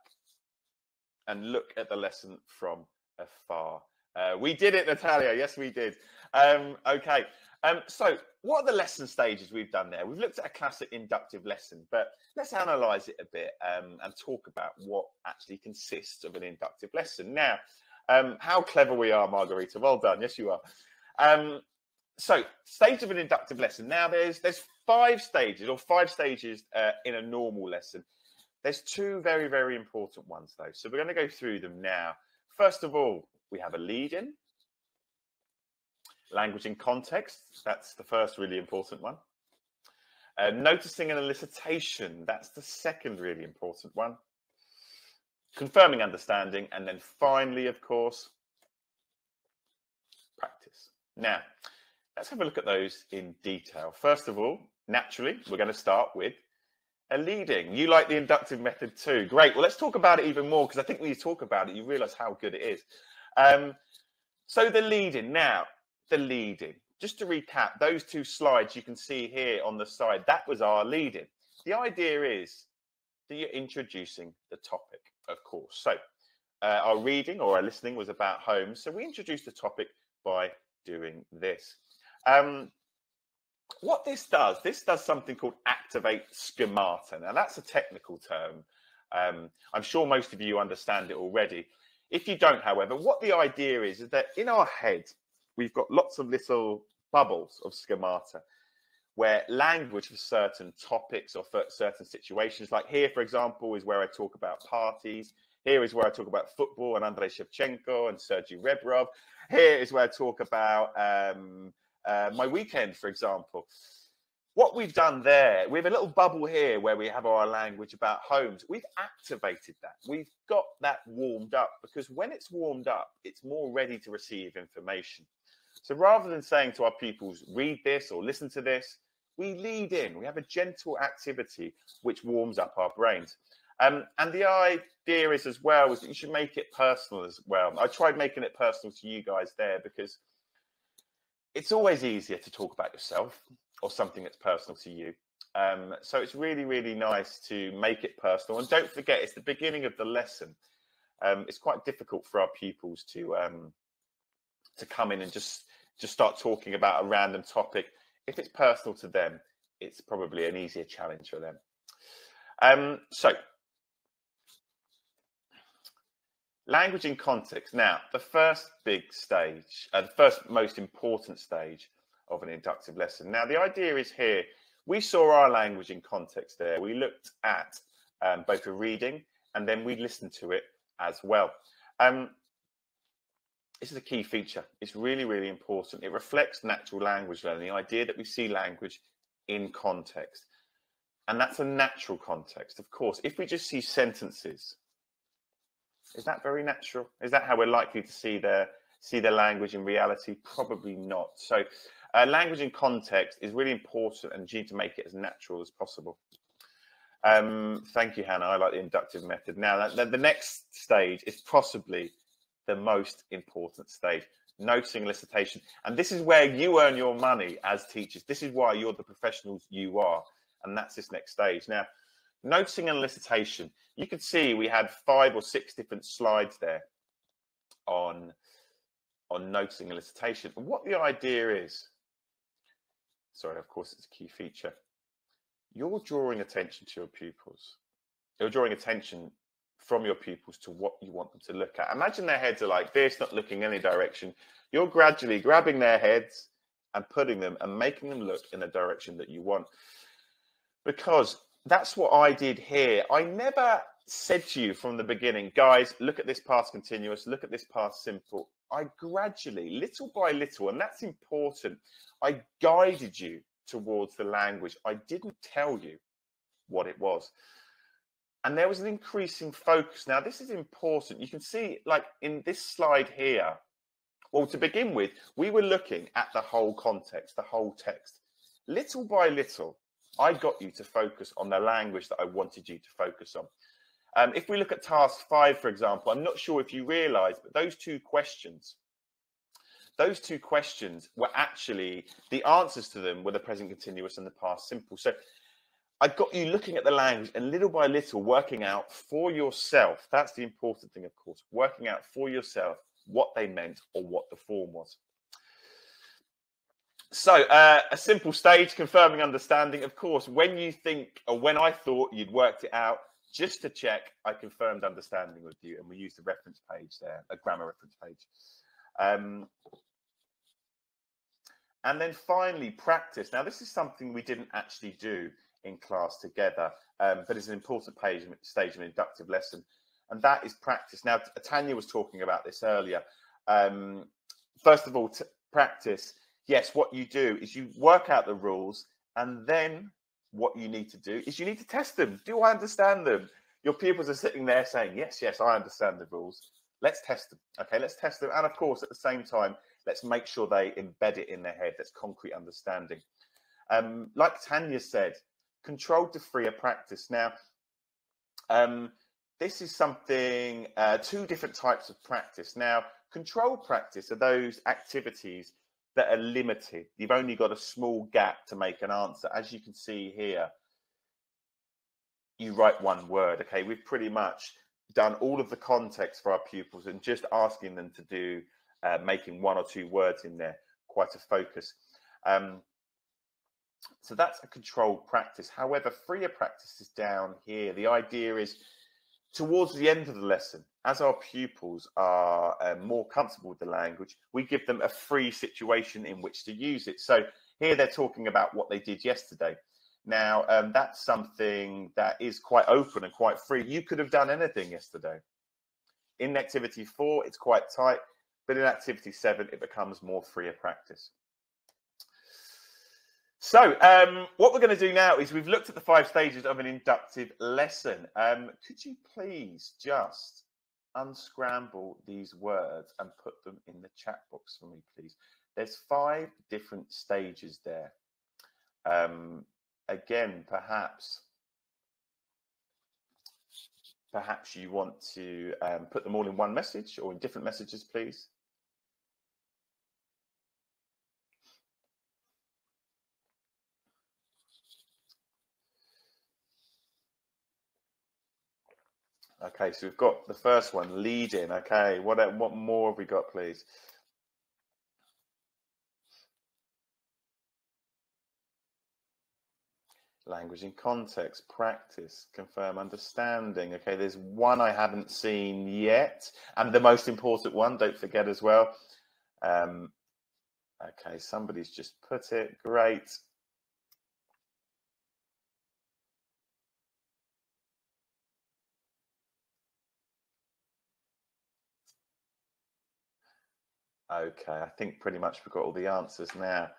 and look at the lesson from afar. We did it, Natalia. Yes, we did. Okay. So what are the lesson stages we've done there? We've looked at a classic inductive lesson, but let's analyze it a bit and talk about what actually consists of an inductive lesson. Now, how clever we are, Margarita. Well done. Yes, you are. So stage of an inductive lesson. Now, there's 5 stages in a normal lesson. There's 2 very, very important ones, though. So we're going to go through them now. First of all, we have a lead-in. Language in context, that's the first really important one. Noticing an elicitation, that's the second really important one. Confirming understanding, and then finally, of course, practice. Now, let's have a look at those in detail. First of all, naturally, we're going to start with a leading. You like the inductive method too. Great. Well, let's talk about it even more, because I think when you talk about it, you realize how good it is. So the leading. Now, the lead-in. Just to recap, those 2 slides you can see here on the side, that was our lead-in. The idea is that you're introducing the topic, of course. So our reading or our listening was about home. So we introduced the topic by doing this. What this does something called activate schemata. Now, that's a technical term. I'm sure most of you understand it already. If you don't, however, what the idea is that in our head, we've got lots of little bubbles of schemata. where language for certain topics or for certain situations, like here, for example, is where I talk about parties. Here is where I talk about football and Andrei Shevchenko and Sergei Rebrov. Here is where I talk about my weekend, for example. What we've done there, we have a little bubble here where we have our language about homes. We've activated that. We've got that warmed up, because when it's warmed up, it's more ready to receive information. So rather than saying to our pupils, read this or listen to this, we lead in. We have a gentle activity which warms up our brains. And the idea is as well is that you should make it personal as well. I tried making it personal to you guys there, because it's always easier to talk about yourself or something that's personal to you. So it's really, really nice to make it personal. And don't forget, it's the beginning of the lesson. It's quite difficult for our pupils to come in and just start talking about a random topic. If it's personal to them, it's probably an easier challenge for them. So language in context. Now, the first big stage, the first most important stage of an inductive lesson. Now, the idea is here, we saw our language in context there. We looked at both a reading and then we listened to it as well. This is a key feature. It's really, really important. It reflects natural language learning, the idea that we see language in context. And that's a natural context, of course. If we just see sentences, is that very natural? Is that how we're likely to see the language in reality? Probably not. So language in context is really important, and you need to make it as natural as possible. Thank you, Hannah. I like the inductive method. Now, the next stage is possibly the most important stage, noticing elicitation. And this is where you earn your money as teachers. This is why you're the professionals you are. And that's this next stage. Now, noticing and elicitation. You can see we had 5 or 6 different slides there on noticing elicitation. And what the idea is, sorry, of course, it's a key feature. You're drawing attention to your pupils. You're drawing attention from your pupils to what you want them to look at. Imagine their heads are like this, not looking any direction. You're gradually grabbing their heads and putting them and making them look in the direction that you want. Because that's what I did here. I never said to you from the beginning, guys, look at this past continuous, look at this past simple. I gradually, little by little, and that's important, I guided you towards the language. I didn't tell you what it was. And there was an increasing focus. Now, this is important. You can see, like in this slide here, well, to begin with, we were looking at the whole context, the whole text. Little by little, I got you to focus on the language that I wanted you to focus on. If we look at task 5, for example, I'm not sure if you realize, but those two questions were actually, the answers to them were the present continuous and the past simple. So I got you looking at the language and little by little working out for yourself. That's the important thing, of course, working out for yourself what they meant or what the form was. So a simple stage, confirming understanding. Of course, when you think, or when I thought you'd worked it out, just to check, I confirmed understanding with you, and we used a reference page there, a grammar reference page. And then finally, practice. Now, this is something we didn't actually do in class together, but it's an important stage of an inductive lesson, and that is practice. Now, Tanya was talking about this earlier. First of all, practice. Yes, what you do is you work out the rules, and then what you need to do is you need to test them. Do I understand them? Your pupils are sitting there saying, yes, yes, I understand the rules. Let's test them. Okay, let's test them. And of course, at the same time, let's make sure they embed it in their head. That's concrete understanding. Like Tanya said, controlled to freer practice. Now, this is something, 2 different types of practice. Now, controlled practice are those activities that are limited. You've only got a small gap to make an answer. As you can see here, you write 1 word. Okay, we've pretty much done all of the context for our pupils and just asking them to do, making 1 or 2 words in there, quite a focus. So that's a controlled practice. However, freer practice is down here. The idea is towards the end of the lesson, as our pupils are more comfortable with the language, we give them a free situation in which to use it. So Here they're talking about what they did yesterday. Now, that's something that is quite open and quite free. You could have done anything yesterday. In activity 4, it's quite tight, but in activity 7, it becomes more freer practice. So what we're going to do now is we've looked at the 5 stages of an inductive lesson. Could you please just unscramble these words and put them in the chat box for me, please? There's 5 different stages there. Again, perhaps you want to put them all in one message or in different messages, please. Okay, so we've got the first one, lead in. Okay, what more have we got, please? Language in context, practice, confirm understanding. Okay, there's one I haven't seen yet, and the most important one, don't forget as well. Okay, somebody's just put it. Great. Okay, I think pretty much we've got all the answers now.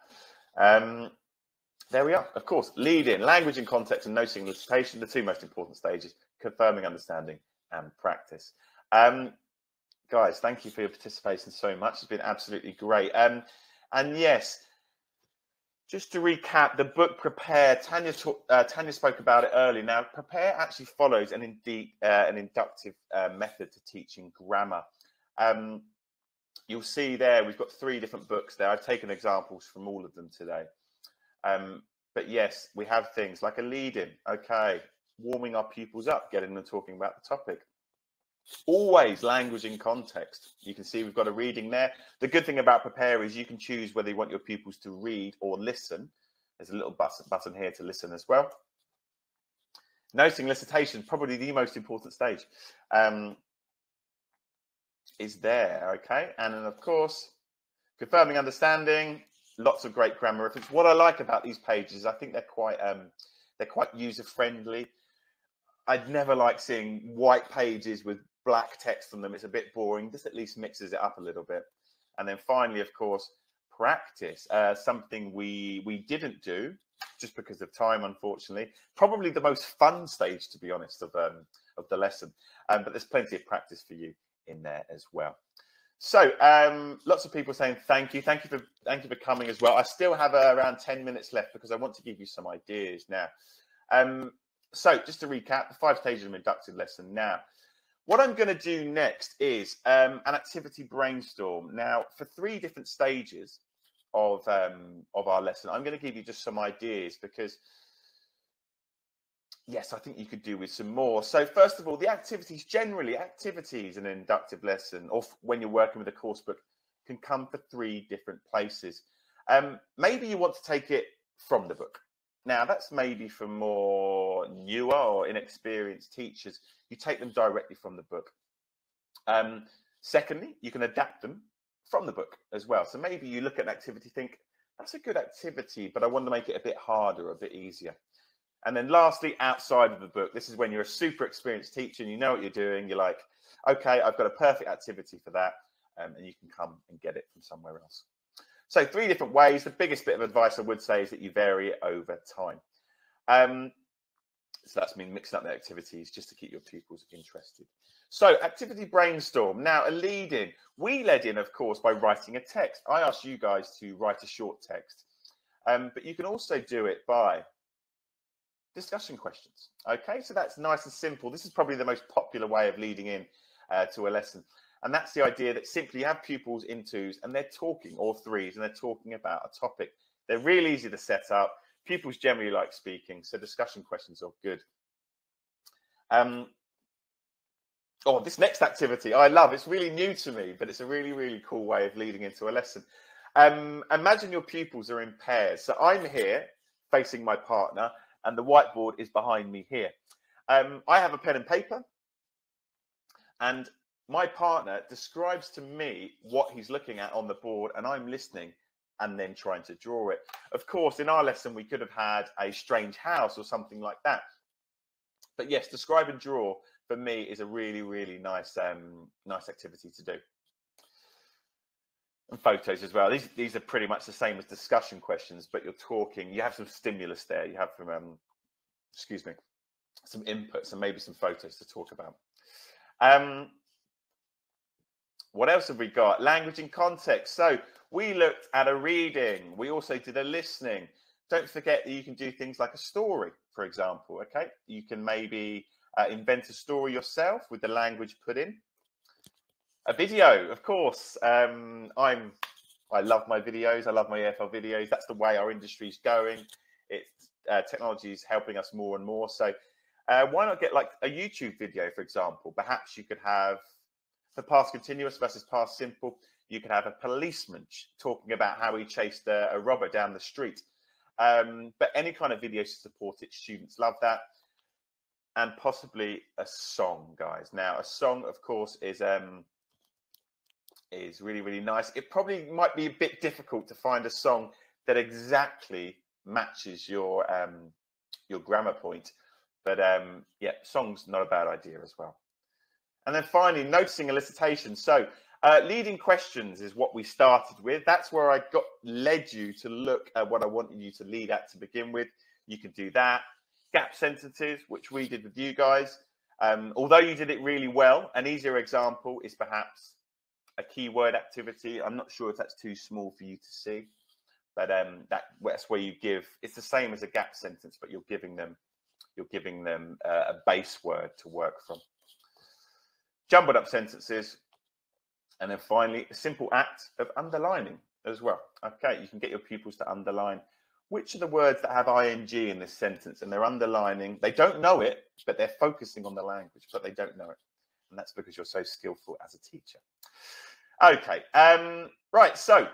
There we are. Of course, lead in, language in context and noting elicitation, the 2 most important stages, confirming understanding and practice. Guys, thank you for your participation so much. It's been absolutely great. And yes, just to recap, the book Prepare, Tanya spoke about it earlier. Now, Prepare actually follows an inductive method to teaching grammar. You'll see there, we've got 3 different books there. I've taken examples from all of them today. But yes, we have things like a lead-in. Okay, warming our pupils up, getting them talking about the topic. Always language in context. You can see we've got a reading there. The good thing about Prepare is you can choose whether you want your pupils to read or listen. There's a little button here to listen as well. Noting elicitation, probably the most important stage, is there. Okay, and then of course, confirming understanding. Lots of great grammar references. What I like about these pages, I think they're quite user-friendly. I'd never like seeing white pages with black text on them. It's a bit boring. This at least mixes it up a little bit. And then finally, of course, practice. Something we didn't do just because of time, unfortunately. Probably the most fun stage, to be honest, of the lesson. But there's plenty of practice for you in there as well. So lots of people saying thank you for coming as well. I still have around 10 minutes left because I want to give you some ideas now. So just to recap, the 5 stages of an inductive lesson. Now, what I'm going to do next is an activity brainstorm. Now, for 3 different stages of our lesson, I'm going to give you just some ideas because yes, I think you could do with some more. So first of all, the activities, generally activities in an inductive lesson or when you're working with a course book can come for 3 different places. Maybe you want to take it from the book. Now that's maybe for more newer or inexperienced teachers. You take them directly from the book. Secondly, you can adapt them from the book as well. So maybe you look at an activity, think, that's a good activity, but I want to make it a bit harder, a bit easier. And then lastly, outside of the book, this is when you're a super experienced teacher and you know what you're doing. You're like, okay, I've got a perfect activity for that. And you can come and get it from somewhere else. So 3 different ways. The biggest bit of advice I would say is that you vary it over time. So that's mean mixing up the activities just to keep your pupils interested. So activity brainstorm. Now a lead in. We led in, of course, by writing a text. I asked you guys to write a short text. But you can also do it by discussion questions. Okay, so that's nice and simple. This is probably the most popular way of leading in to a lesson. And that's the idea that simply you have pupils in 2s and they're talking, or 3s, and they're talking about a topic. They're really easy to set up. Pupils generally like speaking, so discussion questions are good. Oh, this next activity I love. It's really new to me, but it's a really, really cool way of leading into a lesson. Imagine your pupils are in pairs. So I'm here facing my partner and the whiteboard is behind me here. I have a pen and paper and my partner describes to me what he's looking at on the board and I'm listening and then trying to draw it. Of course, in our lesson, we could have had a strange house or something like that. But yes, describe and draw for me is a really, really nice, nice activity to do. And photos as well. These are pretty much the same as discussion questions, but you're talking. You have some stimulus there. You have some, excuse me, some inputs and maybe some photos to talk about. What else have we got? Language in context. So we looked at a reading. We also did a listening. Don't forget that you can do things like a story, for example. Okay, you can maybe invent a story yourself with the language put in. A video, of course. I love my videos. I love my EFL videos. That's the way our industry is going. It's technology is helping us more and more. So why not get like a YouTube video, for example? Perhaps you could have for past continuous versus past simple. You could have a policeman talking about how he chased a robber down the street. But any kind of video to support it, students love that. And possibly a song, guys. Now, a song, of course, is really, really nice. It probably might be a bit difficult to find a song that exactly matches your grammar point. But yeah, song's not a bad idea as well. And then finally, noticing elicitation. So leading questions is what we started with. That's where I led you to look at what I wanted you to lead at to begin with. You can do that. Gap sentences, which we did with you guys. Although you did it really well, an easier example is perhaps a keyword activity. I'm not sure if that's too small for you to see, but that's where you give. It's the same as a gap sentence, but you're giving them a base word to work from. Jumbled up sentences, and then finally a simple act of underlining as well. Okay, you can get your pupils to underline which are the words that have ing in this sentence, and they're underlining. They don't know it, but they're focusing on the language, but they don't know it, and that's because you're so skillful as a teacher. Okay, right, so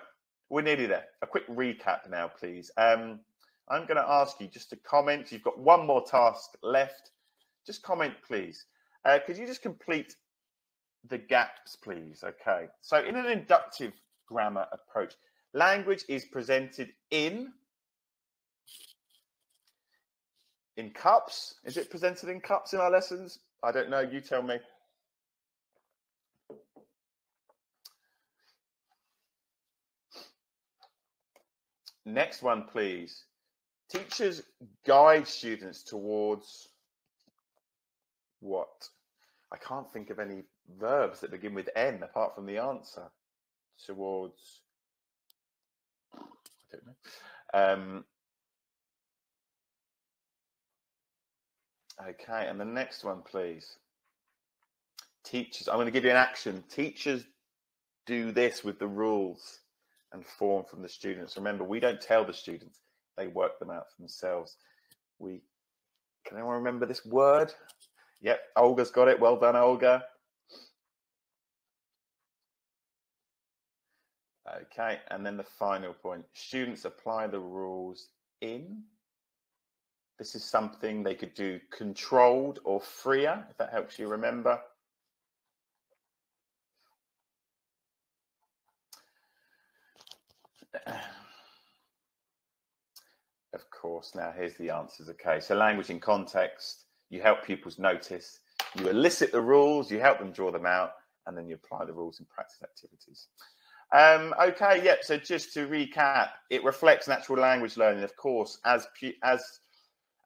we're nearly there. A quick recap now, please. I'm going to ask you just to comment. You've got one more task left. Just comment, please. Could you just complete the gaps, please? Okay, so in an inductive grammar approach, language is presented in cups. Is it presented in cups in our lessons? I don't know. You tell me. Next one, please. Teachers guide students towards what? I can't think of any verbs that begin with N apart from the answer. Towards, I don't know. Okay, and the next one, please. Teachers, I'm going to give you an action. Teachers do this with the rules and form from the students. Remember, we don't tell the students. They work them out for themselves. Can anyone remember this word? Yep, Olga's got it. Well done, Olga. Okay, and then the final point. Students apply the rules in. This is something they could do controlled or freer, if that helps you remember. Of course, now here's the answers. Okay, so language in context, you help pupils notice, you elicit the rules, you help them draw them out, and then you apply the rules in practice activities. Okay, yep, so just to recap, it reflects natural language learning, of course.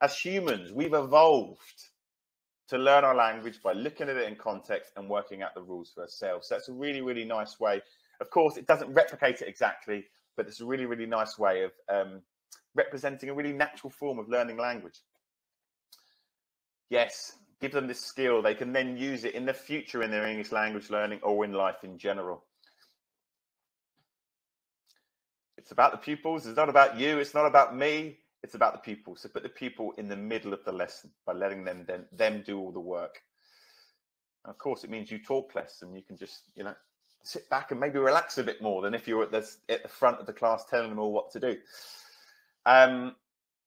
As humans, we've evolved to learn our language by looking at it in context and working out the rules for ourselves. So that's a really, really nice way. Of course, it doesn't replicate it exactly, but it's a really, really nice way of representing a really natural form of learning language. Yes, give them this skill. They can then use it in the future in their English language learning or in life in general. It's about the pupils. It's not about you. It's not about me. It's about the people. So put the people in the middle of the lesson by letting them do all the work. And of course, it means you talk less and you can just, sit back and maybe relax a bit more than if you're at the front of the class telling them all what to do. And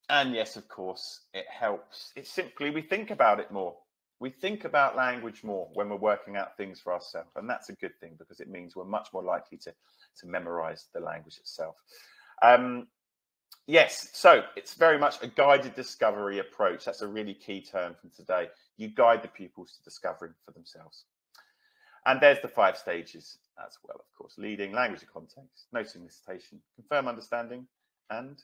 yes, of course, it helps. It's simply we think about it more. We think about language more when we're working out things for ourselves. And that's a good thing because it means we're much more likely to memorize the language itself. Yes, so it's very much a guided discovery approach. That's a really key term from today. You guide the pupils to discovering for themselves. And there's the 5 stages as well, of course. Leading, language and context, noting elicitation, confirm understanding, and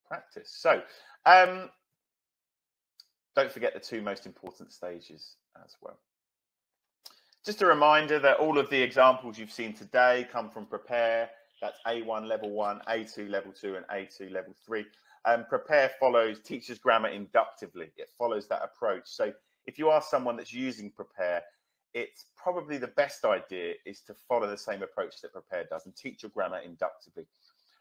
practice. So don't forget the 2 most important stages as well. Just a reminder that all of the examples you've seen today come from Prepare. That's A1 level 1, A2 level 2, and A2 level 3. Prepare follows Teaching Grammar Inductively. It follows that approach. So if you are someone that's using Prepare, it's probably the best idea is to follow the same approach that Prepare does and teach your grammar inductively.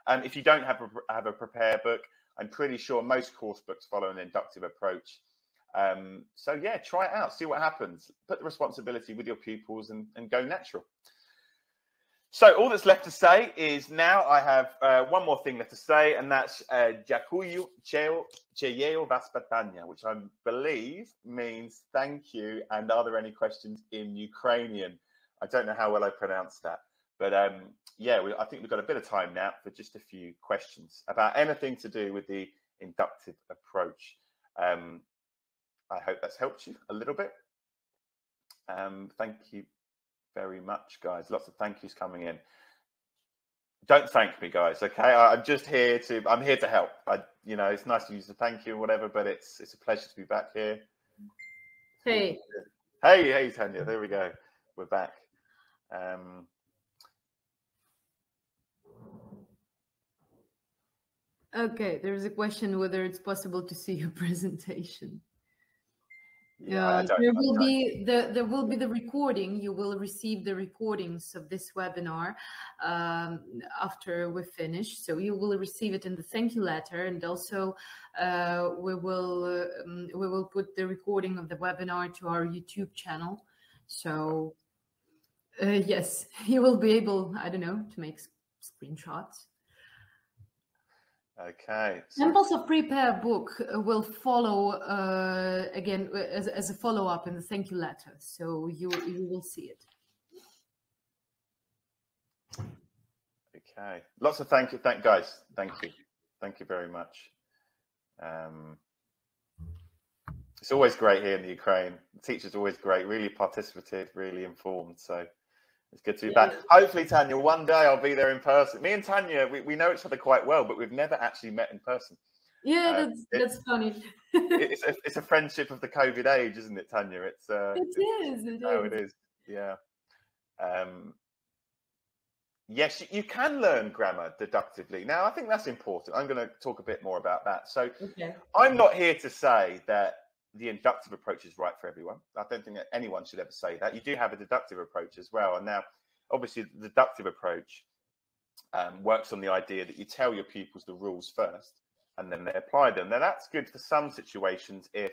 If you don't have a Prepare book, I'm pretty sure most course books follow an inductive approach. So yeah, try it out, see what happens. Put the responsibility with your pupils and go natural. So all that's left to say is now I have one more thing left to say, and that's Dziękuję was pytania, which I believe means thank you. And are there any questions in Ukrainian? I don't know how well I pronounced that, but yeah, I think we've got a bit of time now for just a few questions about anything to do with the inductive approach. I hope that's helped you a little bit. Thank you very much, guys. Lots of thank yous coming in. Don't thank me, guys. Okay, I'm just here to. I'm here to help. You know, it's nice to use the thank you or whatever, but it's a pleasure to be back here. Hey, Tanya. There we go. We're back. Okay, there's a question whether it's possible to see your presentation. Yeah, there will be the recording. You will receive the recordings of this webinar after we finish. So you will receive it in the thank you letter, and also we will put the recording of the webinar to our YouTube channel. So yes, you will be able, I don't know, to make screenshots. Okay. Samples of Prepare book will follow again as a follow-up in the thank you letter, so you will see it. Okay. Lots of thank you, guys. Thank you very much. It's always great here in the Ukraine. The teacher's always great, really participative, really informed. So it's good to be back. Hopefully, Tanya, one day I'll be there in person. Me and Tanya, we know each other quite well, but we've never actually met in person. Yeah, that's funny. it's a friendship of the COVID age, isn't it, Tanya? It is. Yeah. Yes, you can learn grammar deductively. Now, I think that's important. I'm going to talk a bit more about that. So I'm not here to say that the inductive approach is right for everyone. I don't think that anyone should ever say that. You do have a deductive approach as well. And now, obviously, the deductive approach works on the idea that you tell your pupils the rules first, and then they apply them. Now, that's good for some situations if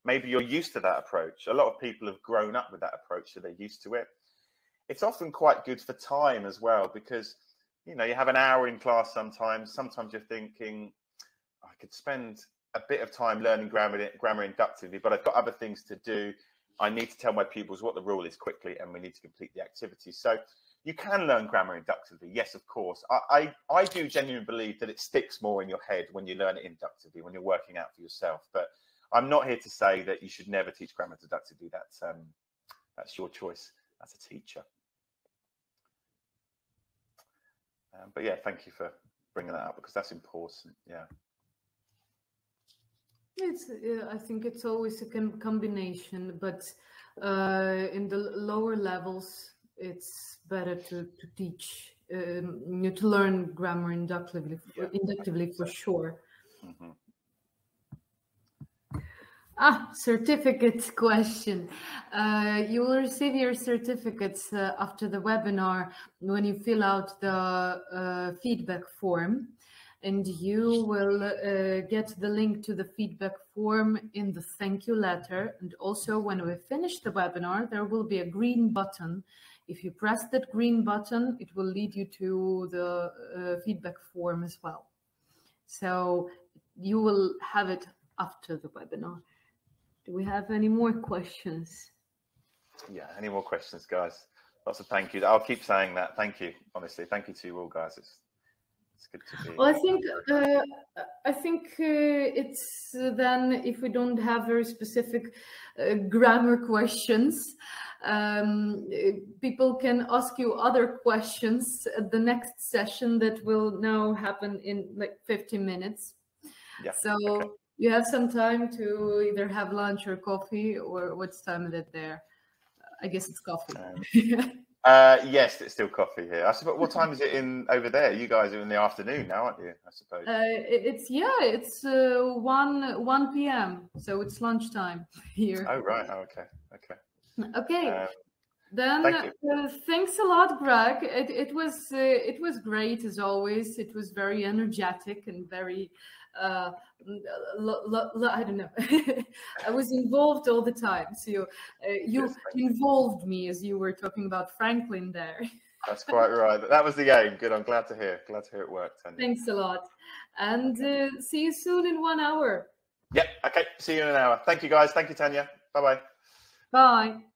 maybe you're used to that approach. A lot of people have grown up with that approach, so they're used to it. It's often quite good for time as well, because, you know, you have an hour in class sometimes. Sometimes you're thinking, I could spend a bit of time learning grammar inductively, but I've got other things to do. I need to tell my pupils what the rule is quickly, and we need to complete the activity. So you can learn grammar inductively. Yes, of course. I do genuinely believe that it sticks more in your head when you learn it inductively, when you're working out for yourself. But I'm not here to say that you should never teach grammar deductively. That's your choice as a teacher. But yeah, thank you for bringing that up, because that's important. Yeah. I think it's always a combination, but in the lower levels, it's better to teach, to learn grammar inductively for sure. Mm-hmm. Certificate question. You will receive your certificates after the webinar when you fill out the feedback form. And you will get the link to the feedback form in the thank you letter. And also, when we finish the webinar, there will be a green button. If you press that green button, it will lead you to the feedback form as well. So you will have it after the webinar. Do we have any more questions? Yeah, any more questions, guys? Lots of thank you. I'll keep saying that. Thank you. Honestly, thank you to you all, guys. It's It's good to be. Well, I think it's then, if we don't have very specific grammar questions, people can ask you other questions at the next session that will now happen in like 50 minutes. Yeah. So okay. You have some time to either have lunch or coffee, or what's time is it there? I guess it's coffee. Yes, it's still coffee here. I suppose. What time is it in over there? You guys are in the afternoon now, aren't you? I suppose. It's 1 p.m. So it's lunchtime here. Oh right. Oh, okay. Okay. Then thanks a lot, Greg. It was great as always. It was very energetic and very I don't know. I was involved all the time. So you involved me as you were talking about Franklin there. That's quite right. That was the aim. Good. I'm glad to hear. Glad to hear it worked. Tanya. Thanks a lot. And see you soon in 1 hour. Yep. Okay. See you in an hour. Thank you, guys. Thank you, Tanya. Bye-bye. Bye.